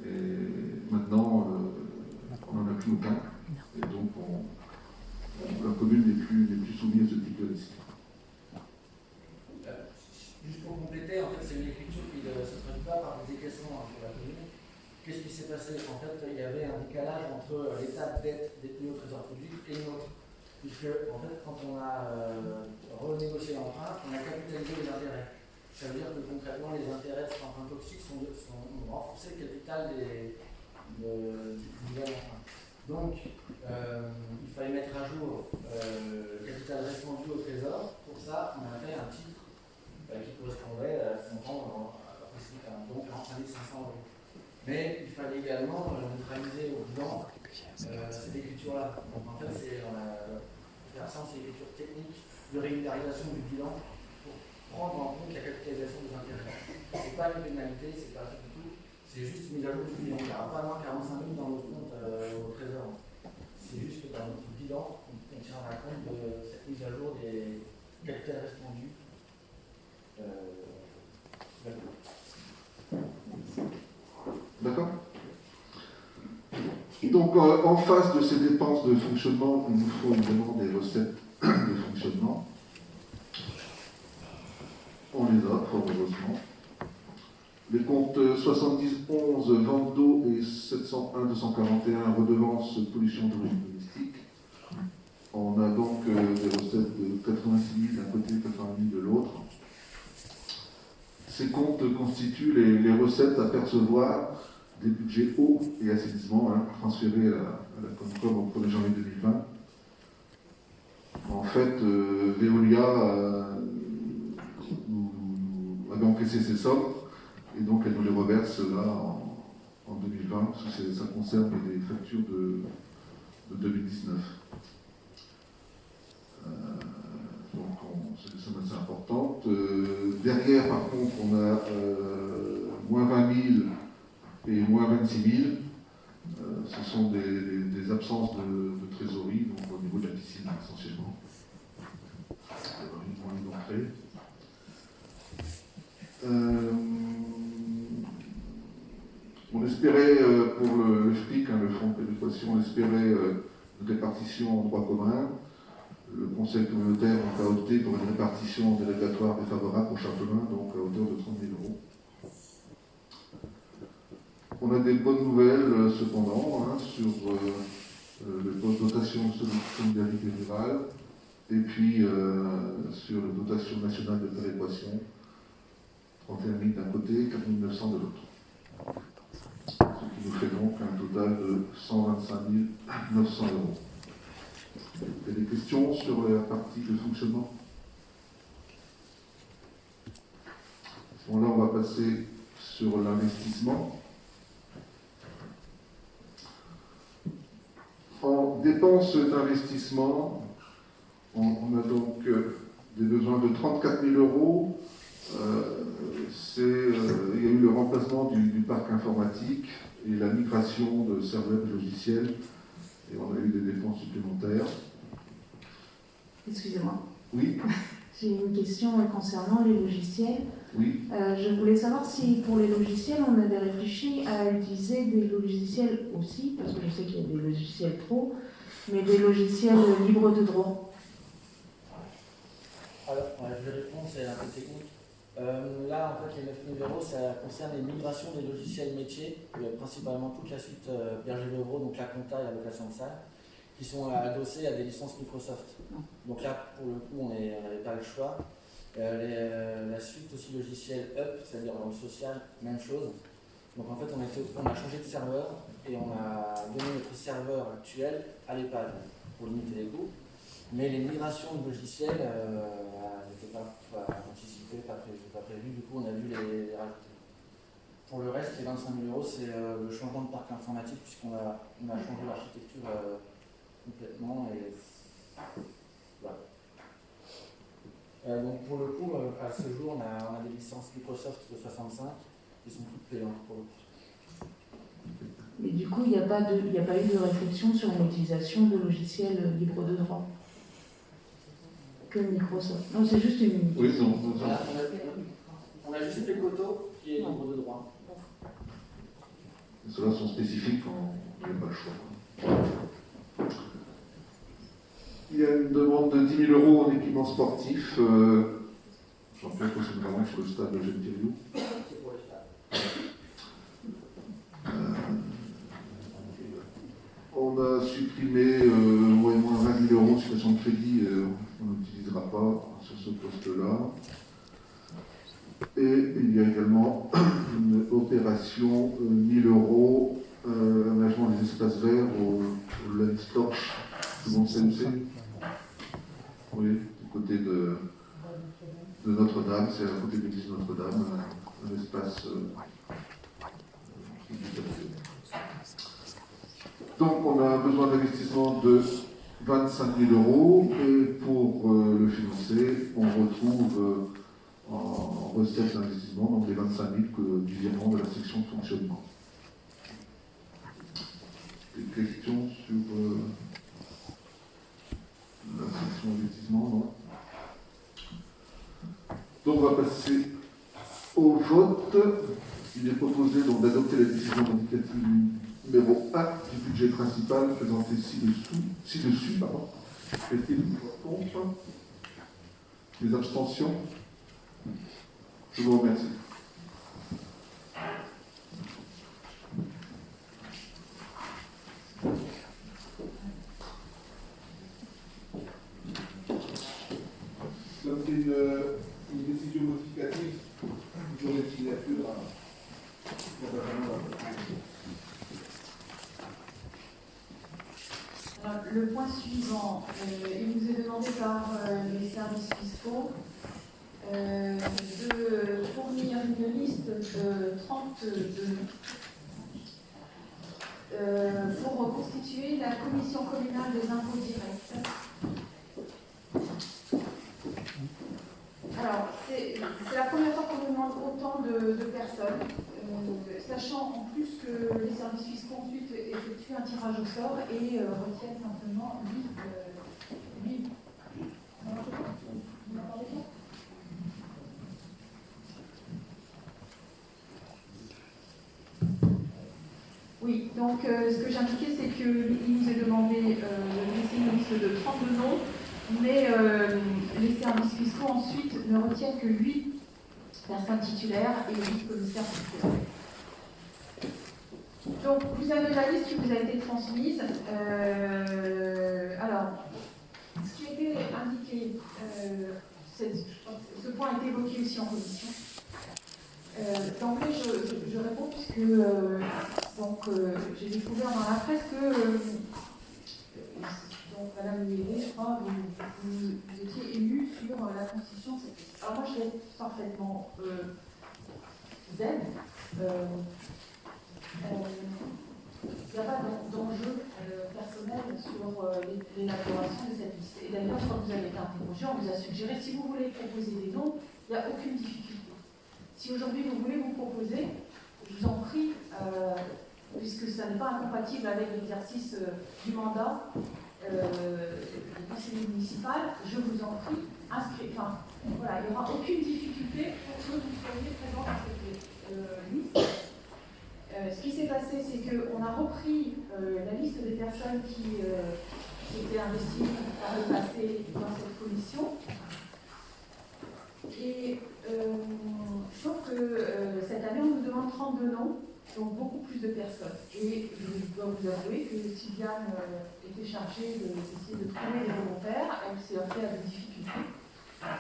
Et maintenant, on n'en a plus aucun. Et donc, la commune n'est plus soumise à ce type de risque. Juste pour compléter, en fait, c'est une écriture qui ne se traduit pas par des décaissements pour la commune. Qu'est-ce qui s'est passé? En fait, il y avait un décalage entre l'état de dette détenu au Trésor public et une autre. Puisque, en fait, quand on a renégocié l'emprunt, on a capitalisé les intérêts. Ça veut dire que concrètement, les intérêts de cet emprunt toxique ont renforcé le capital du nouvel emprunt. Donc, il fallait mettre à jour le capital répandu au Trésor. Pour ça, on a fait un titre qui correspondait à ce montant, donc en 1 500 €. Mais il fallait également neutraliser au bilan cette écriture-là. Donc en fait, c'est l'écriture technique de régularisation du bilan pour prendre en compte la capitalisation des intérêts. Ce n'est pas une pénalité, c'est pas ça du tout, c'est juste une mise à jour du bilan. Il n'y aura pas moins 45 000 dans notre compte au Trésor. C'est juste que dans notre bilan, on tiendra compte de cette mise à jour des capitales répandus. D'accord. Donc, en face de ces dépenses de fonctionnement, il nous faut évidemment des recettes de fonctionnement. On les a, fort heureusement. Les comptes 7011, vente d'eau, et 701-241, redevance pollution d'origine domestique. On a donc des recettes de 86 000 d'un côté et 80 000 de l'autre. Ces comptes constituent les recettes à percevoir des budgets eau et assainissement transférés à la Comcom au 1er janvier 2020. En fait, Veolia avait encaissé ces sommes et donc elle nous les reverse là en 2020, parce que ça concerne des factures de 2019. Donc c'est des sommes assez importantes. Derrière, par contre, on a moins 20 000 et moins 26 000. Ce sont des absences de trésorerie, donc au niveau de la piscine essentiellement. Moins d'entrée. On espérait pour le FPIC, le fonds de péréquation, on espérait une répartition en droit commun. Le conseil communautaire a opté pour une répartition délégatoire défavorable pour Châtelain, donc à hauteur de 30 000 €. On a des bonnes nouvelles cependant sur le poste dotation de solidarité rurale et puis sur la dotation nationale de péréquation, 31 000 d'un côté, 4 900 de l'autre. Ce qui nous fait donc un total de 125 900 €. Il y a des questions sur la partie de fonctionnement? Bon, là, on va passer sur l'investissement. En dépenses d'investissement, on a donc des besoins de 34 000 €. Il y a eu le remplacement du parc informatique et la migration de serveurs et logiciels. Et on a eu des dépenses supplémentaires. Excusez-moi. Oui. J'ai une question concernant les logiciels. Oui. Je voulais savoir si pour les logiciels, on avait réfléchi à utiliser des logiciels aussi, parce que je sais qu'il y a des logiciels pro, mais des logiciels libres de droit. Alors, je vais répondre, c'est un peu technique. Là, en fait, les 9 000 €, ça concerne les migrations des logiciels métiers, principalement toute la suite Berger-Levrault, donc la compta et la location de salle, qui sont adossés à des licences Microsoft. Donc là, pour le coup, on n'avait pas le choix. La suite aussi logicielle Up, c'est-à-dire dans le social, même chose. Donc en fait, on a changé de serveur et on a donné notre serveur actuel à l'EHPAD pour limiter les coûts. Mais les migrations de logiciels n'étaient pas anticipées, pas prévues, du coup on a dû les rajouter. Pour le reste, les 25 000 €, c'est le changement de parc informatique, puisqu'on a changé l'architecture complètement. Et voilà. Donc pour le coup, à ce jour, on a des licences Microsoft de 65 qui sont toutes payantes pour le coup. Mais du coup, il n'y a pas eu de réflexion sur l'utilisation de logiciels libres de droit. que le micro sort. Non, c'est juste une minute. Oui, non. Voilà, on a juste les coteaux qui est libre de droit. Ceux-là sont spécifiques, on n'a pas le choix. Il y a une demande de 10 000 € en équipement sportif. Jean-Pierre Cossé-Bramont sur le stade de Gentilou. C'est pour le stade. On a supprimé moins 20 000 € suppression de crédit, on n'utilisera pas sur ce poste-là. Et il y a également une opération 1 000 €, aménagement des espaces verts au Lens Torch, tout le monde sait où c'est. Oui, du côté de Notre-Dame, c'est à côté de l'église de Notre-Dame, un espace. Donc on a besoin d'investissement de 25 000 € et pour le financer, on retrouve en recette d'investissement donc les 25 000 du virement de la section de fonctionnement. Des questions sur la section d'investissement, non? Donc on va passer au vote. Il est proposé donc d'adopter la décision indicative numéro 1 du budget principal présenté ci-dessus. Est-il contre? Les abstentions? Je vous remercie. Comme c'est une décision modificative, vous aurez une signature à. Alors, le point suivant, il nous est demandé par les services fiscaux de fournir une liste de 32 pour constituer la commission communale des impôts directs. Alors, c'est la première fois qu'on nous demande autant de personnes, sachant en plus que les services fiscaux ensuite effectuent un tirage au sort et retiennent simplement 8. Vous m'entendez bien ? Oui, donc ce que j'indiquais, c'est qu'il nous est demandé de laisser une liste de 32 noms, mais les services fiscaux ensuite ne retiennent que 8 personnes titulaires et 8 commissaires titulaires. Donc vous avez la liste qui vous a été transmise. Alors, ce qui a été indiqué, ce point a été évoqué aussi en commission. D'emblée, je réponds puisque j'ai découvert dans la presse que donc, Madame Lévy, je crois, vous étiez élue sur la constitution de cette liste. Alors moi, je l'ai parfaitement zen. Il n'y a pas d'enjeu personnel sur l'élaboration de cette liste. Et d'ailleurs, quand vous avez été interrogé, on vous a suggéré, si vous voulez proposer des noms, il n'y a aucune difficulté. Si aujourd'hui vous voulez vous proposer, je vous en prie, puisque ça n'est pas incompatible avec l'exercice du mandat du conseiller municipal, je vous en prie, inscrivez. Enfin, voilà, il n'y aura aucune difficulté pour que vous soyez présent dans cette liste. Ce qui s'est passé, c'est qu'on a repris la liste des personnes qui étaient investies par le passé dans cette commission. Et sauf que cette année, on nous demande 32 noms, donc beaucoup plus de personnes. Et je dois vous avouer que Sylviane était chargée d'essayer de trouver des volontaires. Elle s'est heurtée à des difficultés.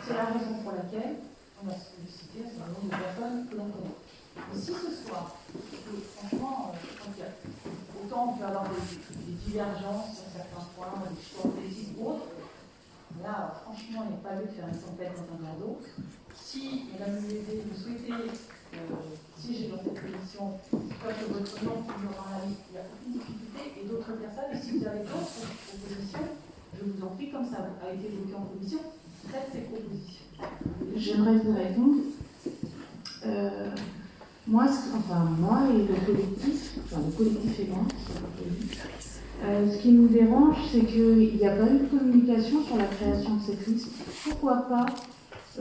C'est la raison pour laquelle on a sollicité un certain nombre de personnes que l'on connaît. Mais si ce soir, franchement, autant on peut avoir des divergences sur certains points, des choix politiques ou autres, là, franchement, il n'y a pas lieu de faire une tempête dans un verre d'eau. Si, Madame Lévy, vous souhaitez siéger dans cette commission, que votre nom figure dans la liste, il n'y a aucune difficulté, et d'autres personnes, et si vous avez d'autres propositions, je vous en prie, comme ça a été évoqué en commission, faites ces propositions. J'aimerais vous répondre. Moi et le collectif et moi, ce qui nous dérange, c'est qu'il n'y a pas eu de communication sur la création de cette liste. Pourquoi pas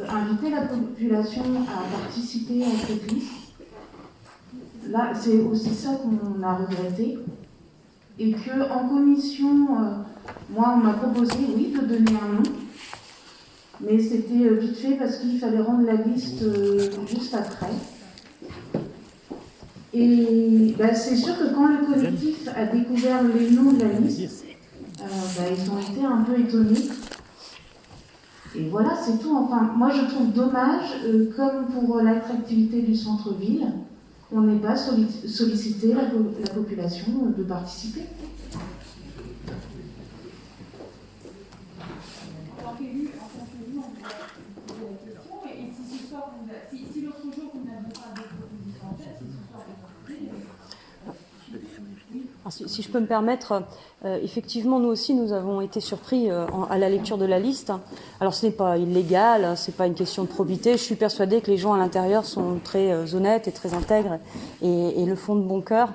inviter la population à participer à cette liste? Là, c'est aussi ça qu'on a regretté. Et qu'en commission, moi, on m'a proposé, oui, de donner un nom. Mais c'était vite fait parce qu'il fallait rendre la liste juste après. Et c'est sûr que quand le collectif a découvert les noms de la liste, ils ont été un peu étonnés. Et voilà, c'est tout. Enfin, moi je trouve dommage, comme pour l'attractivité du centre-ville, qu'on n'ait pas sollicité la population de participer. En tant qu'élu, on vous a posé la question, et si ce soir, si l'autre jour vous n'avez pas de proposition en tête, si ce soir vous avez Si je peux me permettre, effectivement, nous aussi, nous avons été surpris à la lecture de la liste. Alors, ce n'est pas illégal, ce n'est pas une question de probité. Je suis persuadée que les gens à l'intérieur sont très honnêtes et très intègres et le font de bon cœur.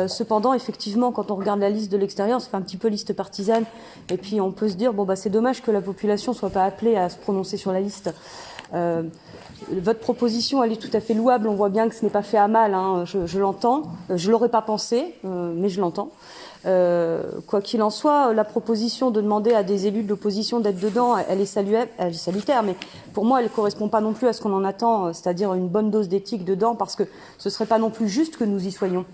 Cependant, effectivement, quand on regarde la liste de l'extérieur, ça fait un petit peu liste partisane. Et puis, on peut se dire, c'est dommage que la population ne soit pas appelée à se prononcer sur la liste. Votre proposition, elle est tout à fait louable. On voit bien que ce n'est pas fait à mal. Je l'entends. Je ne l'aurais pas pensé, mais je l'entends. Quoi qu'il en soit, la proposition de demander à des élus de l'opposition d'être dedans, elle est salutaire, mais pour moi, elle ne correspond pas non plus à ce qu'on en attend, c'est-à-dire une bonne dose d'éthique dedans, parce que ce ne serait pas non plus juste que nous y soyons.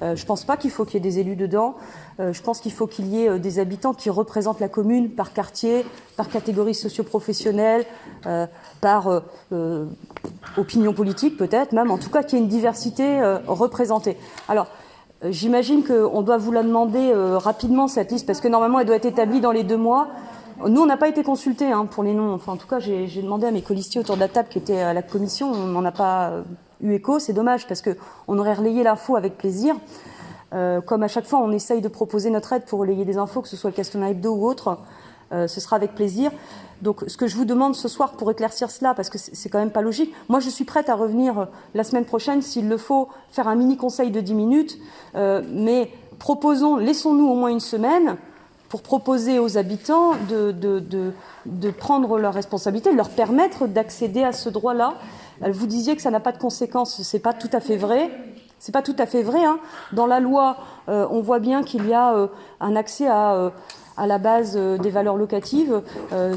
Je ne pense pas qu'il faut qu'il y ait des élus dedans. Je pense qu'il faut qu'il y ait des habitants qui représentent la commune par quartier, par catégorie socio-professionnelle, par opinion politique peut-être même, en tout cas qu'il y ait une diversité représentée. Alors, j'imagine qu'on doit vous la demander rapidement, cette liste, parce que normalement elle doit être établie dans les 2 mois. Nous, on n'a pas été consultés pour les noms. Enfin, en tout cas, j'ai demandé à mes colistiers autour de la table qui étaient à la commission, on n'en a pas eu écho, c'est dommage, parce qu'on aurait relayé l'info avec plaisir. Comme à chaque fois, on essaye de proposer notre aide pour relayer des infos, que ce soit le Castelnau Hebdo ou autre, ce sera avec plaisir. Donc, ce que je vous demande ce soir pour éclaircir cela, parce que c'est quand même pas logique, moi je suis prête à revenir la semaine prochaine, s'il le faut, faire un mini-conseil de 10 minutes, mais laissons-nous au moins une semaine pour proposer aux habitants de prendre leurs responsabilités, de leur permettre d'accéder à ce droit-là. Vous disiez que ça n'a pas de conséquences, c'est pas tout à fait vrai. C'est pas tout à fait vrai. Dans la loi, on voit bien qu'il y a un accès à la base des valeurs locatives.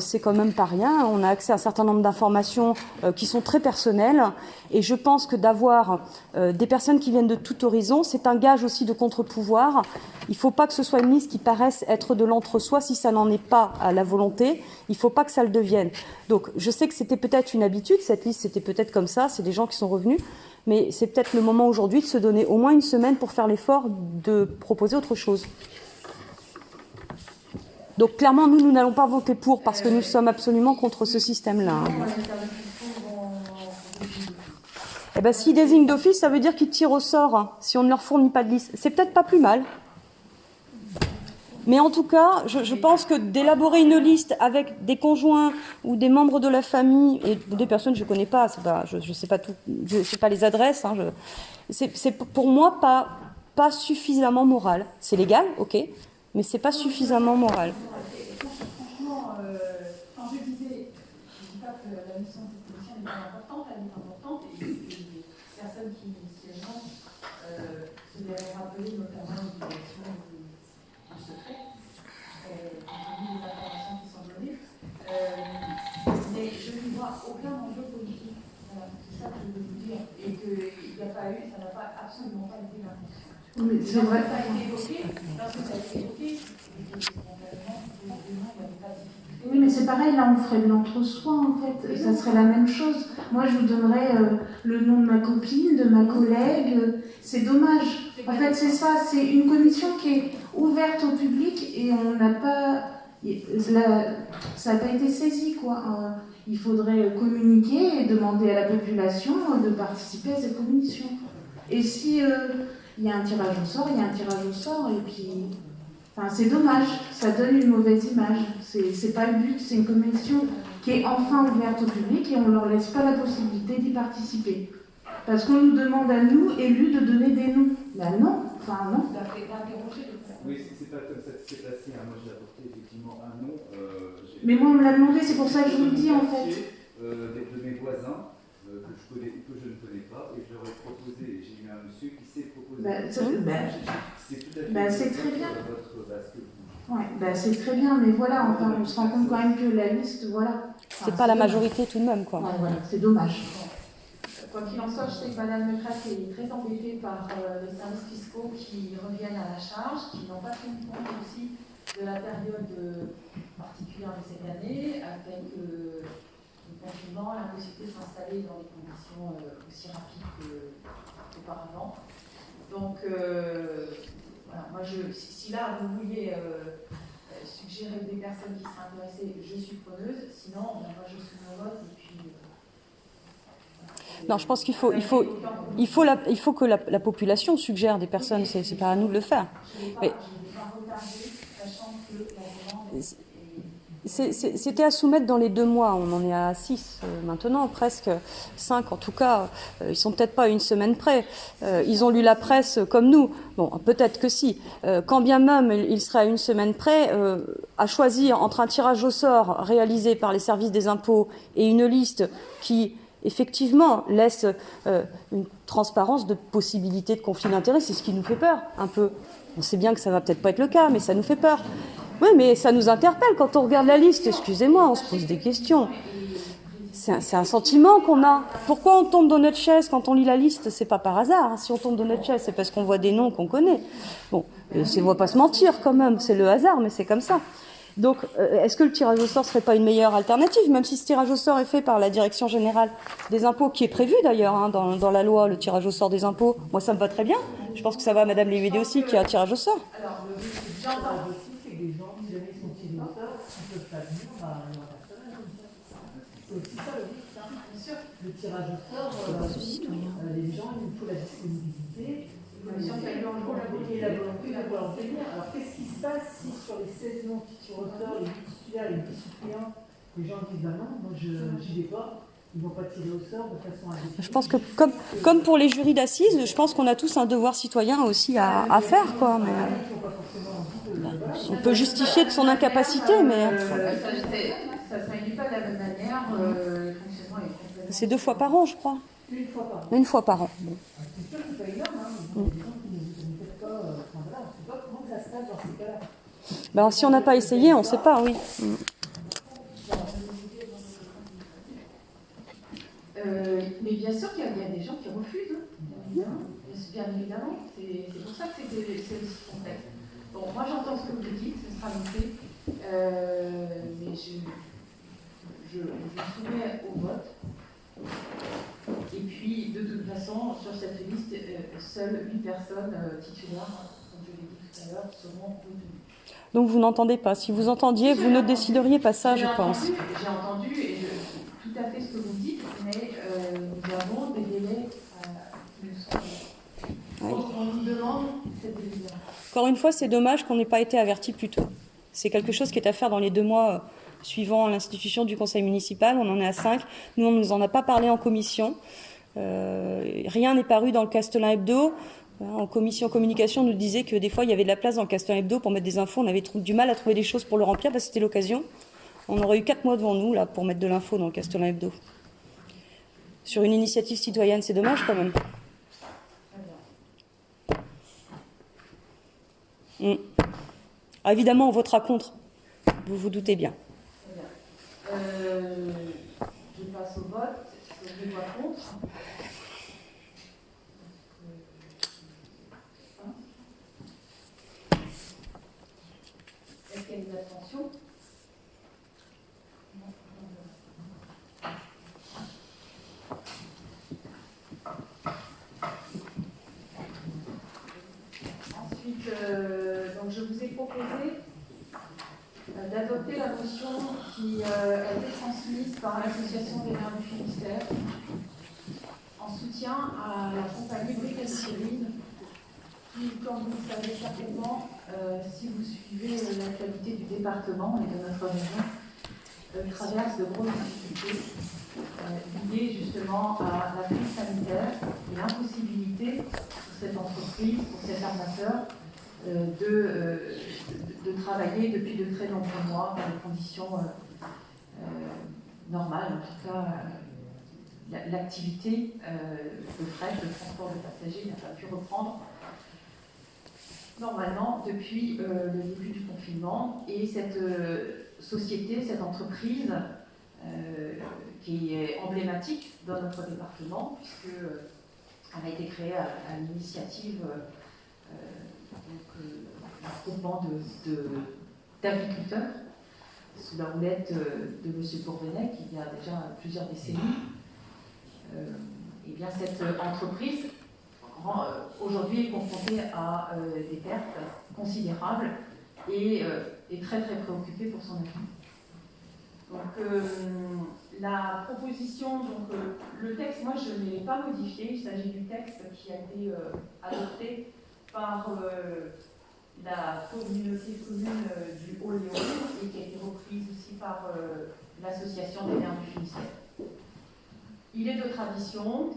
C'est quand même pas rien. On a accès à un certain nombre d'informations qui sont très personnelles. Et je pense que d'avoir des personnes qui viennent de tout horizon, c'est un gage aussi de contre-pouvoir. Il ne faut pas que ce soit une liste qui paraisse être de l'entre-soi si ça n'en est pas à la volonté. Il ne faut pas que ça le devienne. Donc, je sais que c'était peut-être une habitude. Cette liste, c'était peut-être comme ça. C'est des gens qui sont revenus. Mais c'est peut-être le moment aujourd'hui de se donner au moins une semaine pour faire l'effort de proposer autre chose. Donc clairement, nous n'allons pas voter pour parce que nous sommes absolument contre ce système-là. Eh bien, s'ils désignent d'office, ça veut dire qu'ils tirent au sort si on ne leur fournit pas de liste. C'est peut-être pas plus mal. Mais en tout cas, je pense que d'élaborer une liste avec des conjoints ou des membres de la famille et des personnes que je ne connais pas, je sais pas tout, je sais pas les adresses, c'est pour moi pas suffisamment moral. C'est légal, ok, mais c'est pas suffisamment moral. Franchement, quand je disais, je ne dis pas que la mission de cette commission n'est pas importante, elle est importante, et les personnes qui siègent se verront rappeler notamment l'utilisation du secret, compte tenu des informations qui sont données. Mais je n'y vois aucun enjeu politique. Voilà, c'est ça que je veux vous dire. Et qu'il n'y a pas eu, ça n'a pas, absolument pas été l'intention. Mais c'est vrai. Lorsque ça a été évoqué, spontanément, il n'y avait pas de difficulté. Oui, mais c'est pareil, là on ferait de l'entre-soi en fait, ça serait la même chose. Moi je vous donnerais le nom de ma copine, de ma collègue, c'est dommage. En fait c'est ça, c'est une commission qui est ouverte au public et on n'a pas... ça n'a pas été saisi quoi. Il faudrait communiquer et demander à la population de participer à cette commission. Et si il y a un tirage au sort, il y a un tirage au sort et puis... Enfin, c'est dommage, ça donne une mauvaise image. C'est pas le but, c'est une commission qui est enfin ouverte au public et on ne leur laisse pas la possibilité d'y participer. Parce qu'on nous demande à nous, élus, de donner des noms. Ben non, enfin non. Oui, c'est pas comme ça que c'est passé. Hein. Moi, j'ai apporté effectivement un nom. Mais moi, on me l'a demandé, c'est pour ça que je vous le dis en fait. De mes voisins que je ne connais pas, et je leur ai proposé, et j'ai eu un monsieur qui s'est proposé. C'est très bien. C'est très bien, mais voilà, enfin, on se rend compte quand même que la liste, voilà. C'est pas la majorité tout de même, quoi. Ouais, voilà, c'est dommage. Quoi qu'il en soit, je sais que Mme Leclerc est très embêtée par les services fiscaux qui reviennent à la charge, qui n'ont pas tenu compte aussi de la période particulière de cette année, avec le confinement, l'impossibilité de s'installer dans des conditions aussi rapides qu'auparavant. Donc, voilà, moi, si là, vous vouliez suggérer des personnes qui seraient intéressées, je suis preneuse. Sinon, moi, je soumets au vote et puis... Non, je pense qu'il faut que la population suggère des personnes, c'est pas à nous de le faire. Mais c'était à soumettre dans les 2 mois, on en est à 6 maintenant, presque 5 en tout cas, ils sont peut-être pas à une semaine près, ils ont lu la presse comme nous, bon peut-être que si, quand bien même il serait à une semaine près, à choisir entre un tirage au sort réalisé par les services des impôts et une liste qui effectivement laisse une transparence de possibilité de conflit d'intérêts, c'est ce qui nous fait peur un peu. On sait bien que ça va peut-être pas être le cas, mais ça nous fait peur. Oui, mais ça nous interpelle quand on regarde la liste, excusez-moi, on se pose des questions. C'est un sentiment qu'on a. Pourquoi on tombe dans notre chaise quand on lit la liste? C'est pas par hasard. Hein. Si on tombe dans notre chaise, c'est parce qu'on voit des noms qu'on connaît. Bon, on ne va pas se mentir quand même, c'est le hasard, mais c'est comme ça. Donc, est-ce que le tirage au sort serait pas une meilleure alternative, même si ce tirage au sort est fait par la Direction générale des impôts, qui est prévu d'ailleurs hein, dans la loi, le tirage au sort des impôts. Moi, ça me va très bien. Je pense que ça va à Madame Lévudé aussi, qui a un tirage au sort. Alors, le tirage aussi, c'est que des gens, si jamais ils sont tirés au sort, s'ils ne peuvent pas venir, il n'y aura personne à venir. C'est aussi ça le risque, hein. Bien sûr. Le tirage au sort, les gens, il faut la disponibilité. Et la volonté d'avoir venir. Alors, qu'est-ce qui se passe si sur les 16 noms qui tirent au sort, les 8 titulaires et les 10 suppléants, les gens disent bah non, moi je n'y vais pas, ils ne vont pas tirer au sort de façon indéfinie. Je pense que, comme pour les jurys d'assises, je pense qu'on a tous un devoir citoyen aussi à faire, quoi. Mais, on peut justifier de son incapacité, mais. Ça ne s'indique pas de la même manière, le fonctionnement est complètement. C'est 2 fois par an, je crois. Une fois par an. Une fois par an. Bon. C'est sûr que c'est pas énorme, hein. Des gens qui ne peuvent pas. Enfin voilà, on ne sait pas comment ça se passe dans ces cas-là. Ben, si on n'a pas essayé, on ne sait pas, oui. Mais bien sûr qu'il y a des gens qui refusent, bien évidemment. C'est pour ça que c'est aussi complexe. Bon, moi j'entends ce que vous dites, ce sera noté, mais je soumets au vote. Et puis, de toute façon, sur cette liste, seules 8 personnes titulaires, comme je l'ai dit tout à l'heure, seront retenues. Donc vous n'entendez pas. Si vous entendiez, vous ne décideriez pas ça, je pense. J'ai entendu, et tout à fait ce que vous dites, mais nous avons des délais qui nous sont... On nous demande cette délibération. Encore une fois, c'est dommage qu'on n'ait pas été averti plus tôt. C'est quelque chose qui est à faire dans les 2 mois suivant l'institution du conseil municipal. On en est à 5. Nous, on ne nous en a pas parlé en commission. Rien n'est paru dans le Castellan Hebdo. En commission communication, on nous disait que des fois, il y avait de la place dans le Castellan Hebdo pour mettre des infos. On avait du mal à trouver des choses pour le remplir parce que c'était l'occasion. On aurait eu 4 mois devant nous là, pour mettre de l'info dans le Castellan Hebdo. Sur une initiative citoyenne, c'est dommage quand même. Ah, évidemment, on votera contre. Vous vous doutez bien. Je passe au vote. Je vote contre. Est-ce qu'il y a des abstentions? Ensuite, donc je vous ai proposé d'adopter la motion qui a été transmise par l'Association des maires du Finistère en soutien à la compagnie Briques-Cyrine qui, comme vous le savez certainement, si vous suivez l'actualité du département et de notre région, traverse de grosses difficultés liées justement à la crise sanitaire et l'impossibilité pour cette entreprise, pour cet armateur, de travailler depuis de très nombreux mois dans des conditions normales. En tout cas, l'activité de fret, de transport de passagers n'a pas pu reprendre normalement depuis le début du confinement. Et cette société, cette entreprise, qui est emblématique dans notre département, puisqu'elle a été créée à l'initiative d'un groupement d'agriculteurs sous la houlette de M. Bourvenec, il y a déjà plusieurs décennies. Et bien cette entreprise aujourd'hui est confrontée à des pertes considérables et est très très préoccupée pour son avenir. Donc la proposition, le texte, moi je ne l'ai pas modifié, il s'agit du texte qui a été adopté par la communauté commune du Haut-Léon et qui a été reprise aussi par l'association des maires du Finistère. Il est de tradition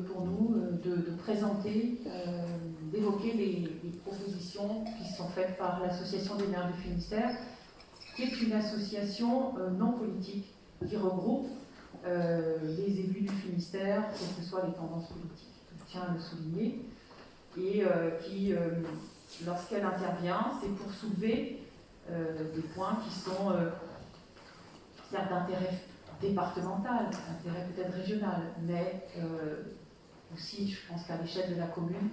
pour nous de présenter, d'évoquer les propositions qui sont faites par l'association des maires du Finistère, qui est une association non politique qui regroupe les élus du Finistère, quelles que soient les tendances politiques, je tiens à le souligner, et qui, lorsqu'elle intervient, c'est pour soulever des points qui sont certes d'intérêt départemental, d'intérêt peut-être régional, mais aussi, je pense qu'à l'échelle de la commune,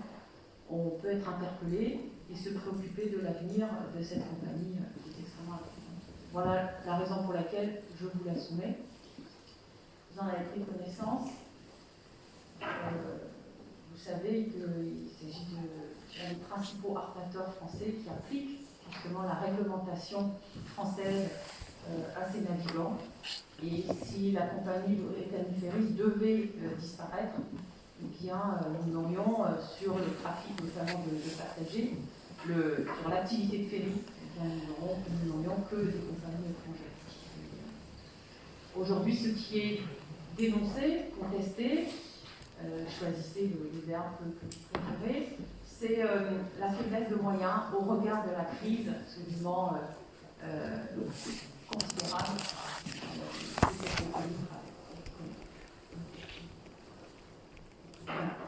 on peut être interpellé et se préoccuper de l'avenir de cette compagnie qui est extrêmement importante. Voilà la raison pour laquelle je vous la soumets. Vous en avez pris connaissance. Vous savez qu'il s'agit d'un des principaux armateurs français qui appliquent justement la réglementation française à ses navigants. Et si la compagnie Brittany Ferries devait disparaître, eh bien, nous n'aurions sur le trafic notamment de passagers, sur l'activité de ferry, eh bien, nous n'aurions que des compagnies étrangères. Aujourd'hui, ce qui est dénoncé, contesté, choisissez le verbe que vous préférez, c'est la faiblesse de moyens au regard de la crise absolument considérable.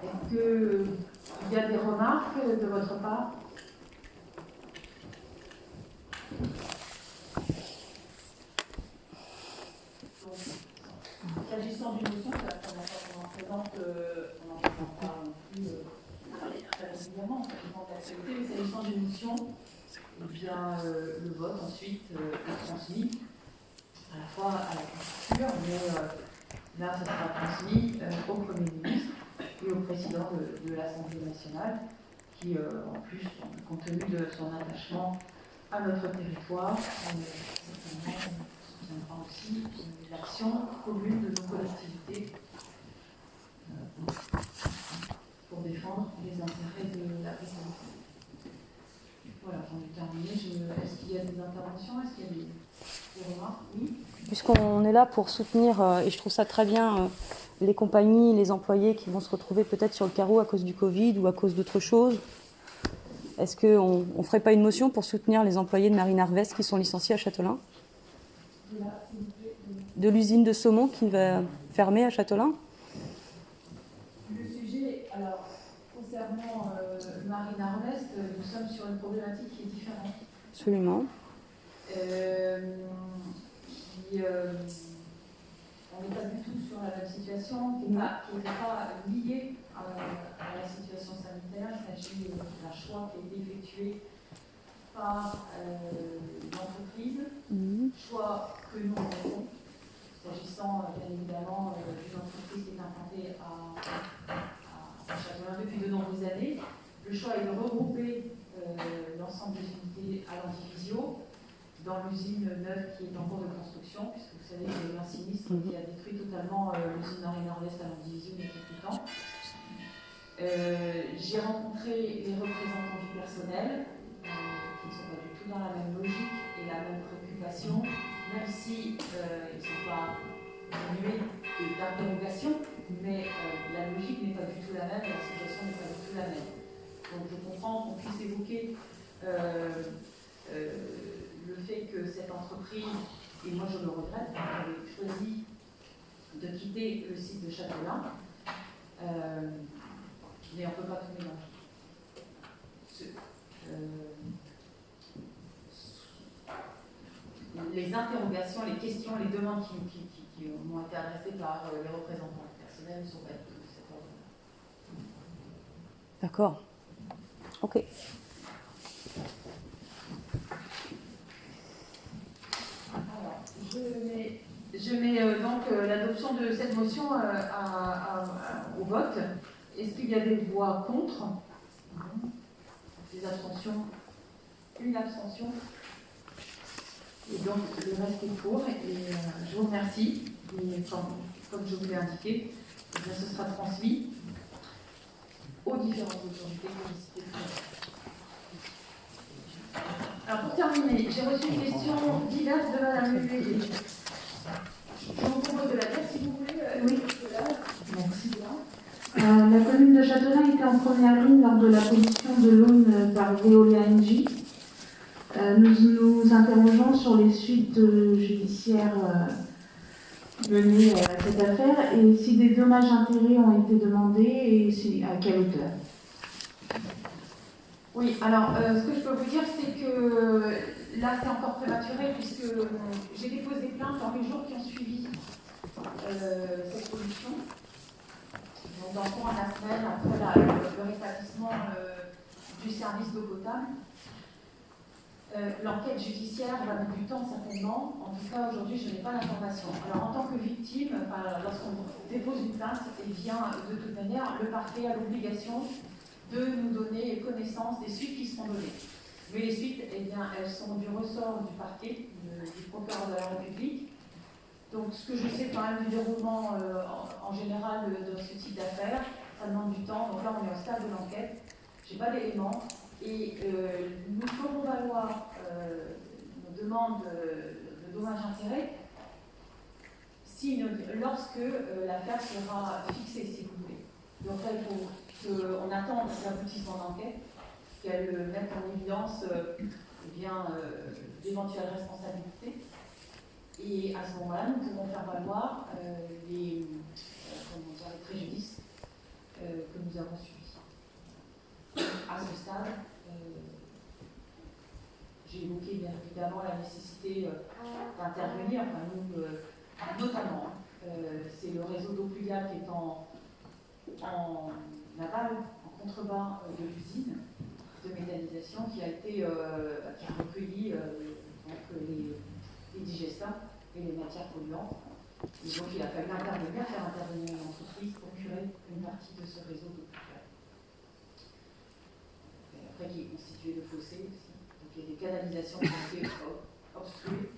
Est-ce qu'il y a des remarques de votre part? S'agissant d'une motion, c'est la première fois qu'on en présente, on n'en présente pas non plus très régulièrement, ça dépend de l'actualité, mais s'agissant d'une motion, eh bien, le vote ensuite est transmis à la fois à la culture, mais là, ça sera transmis au Premier ministre et au président de l'Assemblée nationale, qui, en plus, compte tenu de son attachement à notre territoire, certainement soutiendra aussi l'action commune de nos collectivités pour défendre les intérêts de la République. Voilà, j'en ai terminé. Est-ce qu'il y a des interventions? Est-ce qu'il y a des remarques? Oui. Puisqu'on est là pour soutenir, et je trouve ça très bien, les compagnies, les employés qui vont se retrouver peut-être sur le carreau à cause du Covid ou à cause d'autre chose, est-ce qu'on ne ferait pas une motion pour soutenir les employés de Marine Harvest qui sont licenciés à Châtelain? De l'usine de saumon qui va fermer à Châtelain? Le sujet, alors, concernant Marine Harvest, nous sommes sur une problématique qui est différente. Absolument. On n'est pas du tout sur la même situation, qui n'était pas liée à la situation sanitaire. Il s'agit d'un choix qui a été effectué par l'entreprise, choix que nous avons, s'agissant bien évidemment d'une entreprise qui est implantée à Châtelain depuis de nombreuses années. Le choix est de regrouper l'ensemble des unités à l'Andivisio dans l'usine neuve qui est en cours de construction, puisque vous savez qu'il y a eu un sinistre qui a détruit totalement l'usine Marine Harvest à l'Andivisio il y a quelques temps. J'ai rencontré les représentants du personnel qui ne sont pas du tout dans la même logique et la même préoccupation même si ils ne sont pas dénués d'interrogation, mais la logique n'est pas du tout la même et la situation n'est pas du tout la même. Donc je comprends qu'on puisse évoquer le fait que cette entreprise, et moi je le regrette, avait choisi de quitter le site de Châtelain, mais on ne peut pas tout mélanger. Les interrogations, les questions, les demandes qui m'ont été adressées par les représentants personnels ne sont pas du tout de cet ordre-là. D'accord. Ok. Je mets donc l'adoption de cette motion au vote. Est-ce qu'il y a des voix contre? Des abstentions? Une abstention. Et donc le reste est pour. Et je vous remercie. Et comme je vous l'ai indiqué, eh bien, ce sera transmis aux différentes autorités que j'ai citées. Alors pour terminer, j'ai reçu une question diverse de Madame Huet. Je vous propose de la dire si vous voulez. Oui. Merci. La commune de Châtelain était en première ligne lors de la pollution de l'Aune par Veolia NJ. Nous nous interrogeons sur les suites judiciaires menées à cette affaire et si des dommages-intérêts ont été demandés et à quelle hauteur. Oui, alors ce que je peux vous dire, c'est que là c'est encore prématuré puisque j'ai déposé plainte dans les jours qui ont suivi cette pollution. Donc dans le courant de la semaine, après le rétablissement du service d'eau potable. L'enquête judiciaire va mettre du temps certainement. En tout cas, aujourd'hui, je n'ai pas l'information. Alors, en tant que victime, lorsqu'on dépose une plainte, eh bien, de toute manière, le parquet a l'obligation de nous donner connaissance des suites qui seront données. Mais les suites, eh bien, elles sont du ressort du parquet, du procureur de la République. Donc, ce que je sais quand même du déroulement en général de ce type d'affaires, ça demande du temps. Donc là, on est au stade de l'enquête. Je n'ai pas d'éléments. Et nous ferons valoir nos demandes de dommages-intérêts lorsque l'affaire sera fixée, si vous voulez. Donc là, il faut qu'on attende l'aboutissement d'enquête, qu'elle mette en évidence d'éventuelles responsabilités. Et à ce moment-là, nous pourrons faire valoir les préjudices que nous avons subis. À ce stade, j'ai évoqué bien évidemment la nécessité d'intervenir, enfin, nous, notamment, c'est le réseau d'eau pluviale qui est en aval, en contrebas de l'usine de méthanisation qui a recueilli les digestants et les matières polluantes. Et donc il a fallu faire intervenir une entreprise pour curer une partie de ce réseau d'eau pluviale. Après qui est constitué de fossés aussi. Donc il y a des canalisations qui ont été obstruées.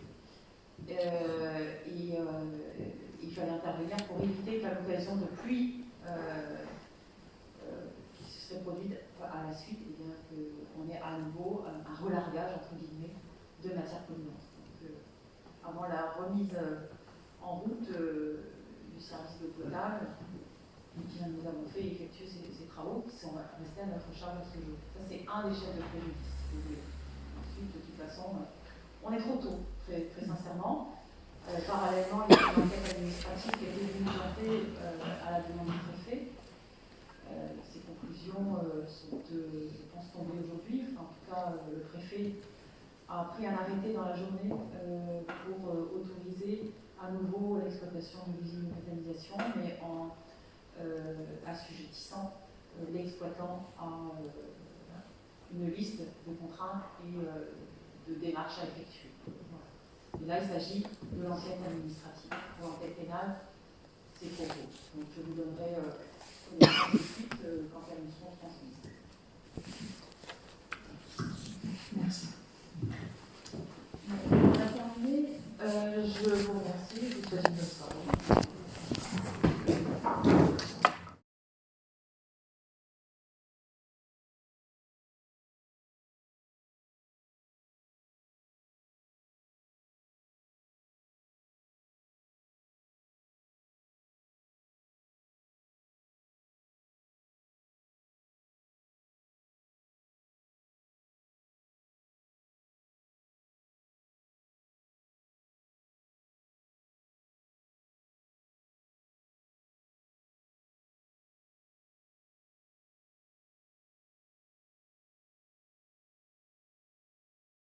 Il fallait intervenir pour éviter qu'à l'occasion de pluies qui se seraient produites à la suite, qu'on ait à nouveau un relargage, entre guillemets, de matières polluantes. Donc, avant la remise en route du service d'eau potable, nous avons fait effectuer ces travaux qui sont restés à notre charge à ce jour. Ça, c'est un des chefs de préjudice. Ensuite, de toute façon, on est trop tôt, très, très sincèrement. Parallèlement, il y a une enquête administrative qui a été diligentée à la demande du préfet. Ces conclusions sont, je pense, tombées aujourd'hui. Enfin, en tout cas, le préfet a pris un arrêté dans la journée pour autoriser à nouveau l'exploitation de l'usine de méthanisation, mais en assujettissant l'exploitant à une liste de contraintes et de démarches à effectuer. Et là, il s'agit de l'enquête administrative. Pour l'enquête pénale, c'est pour vous. Donc, je vous donnerai connaissance de suite quand elles nous seront transmises.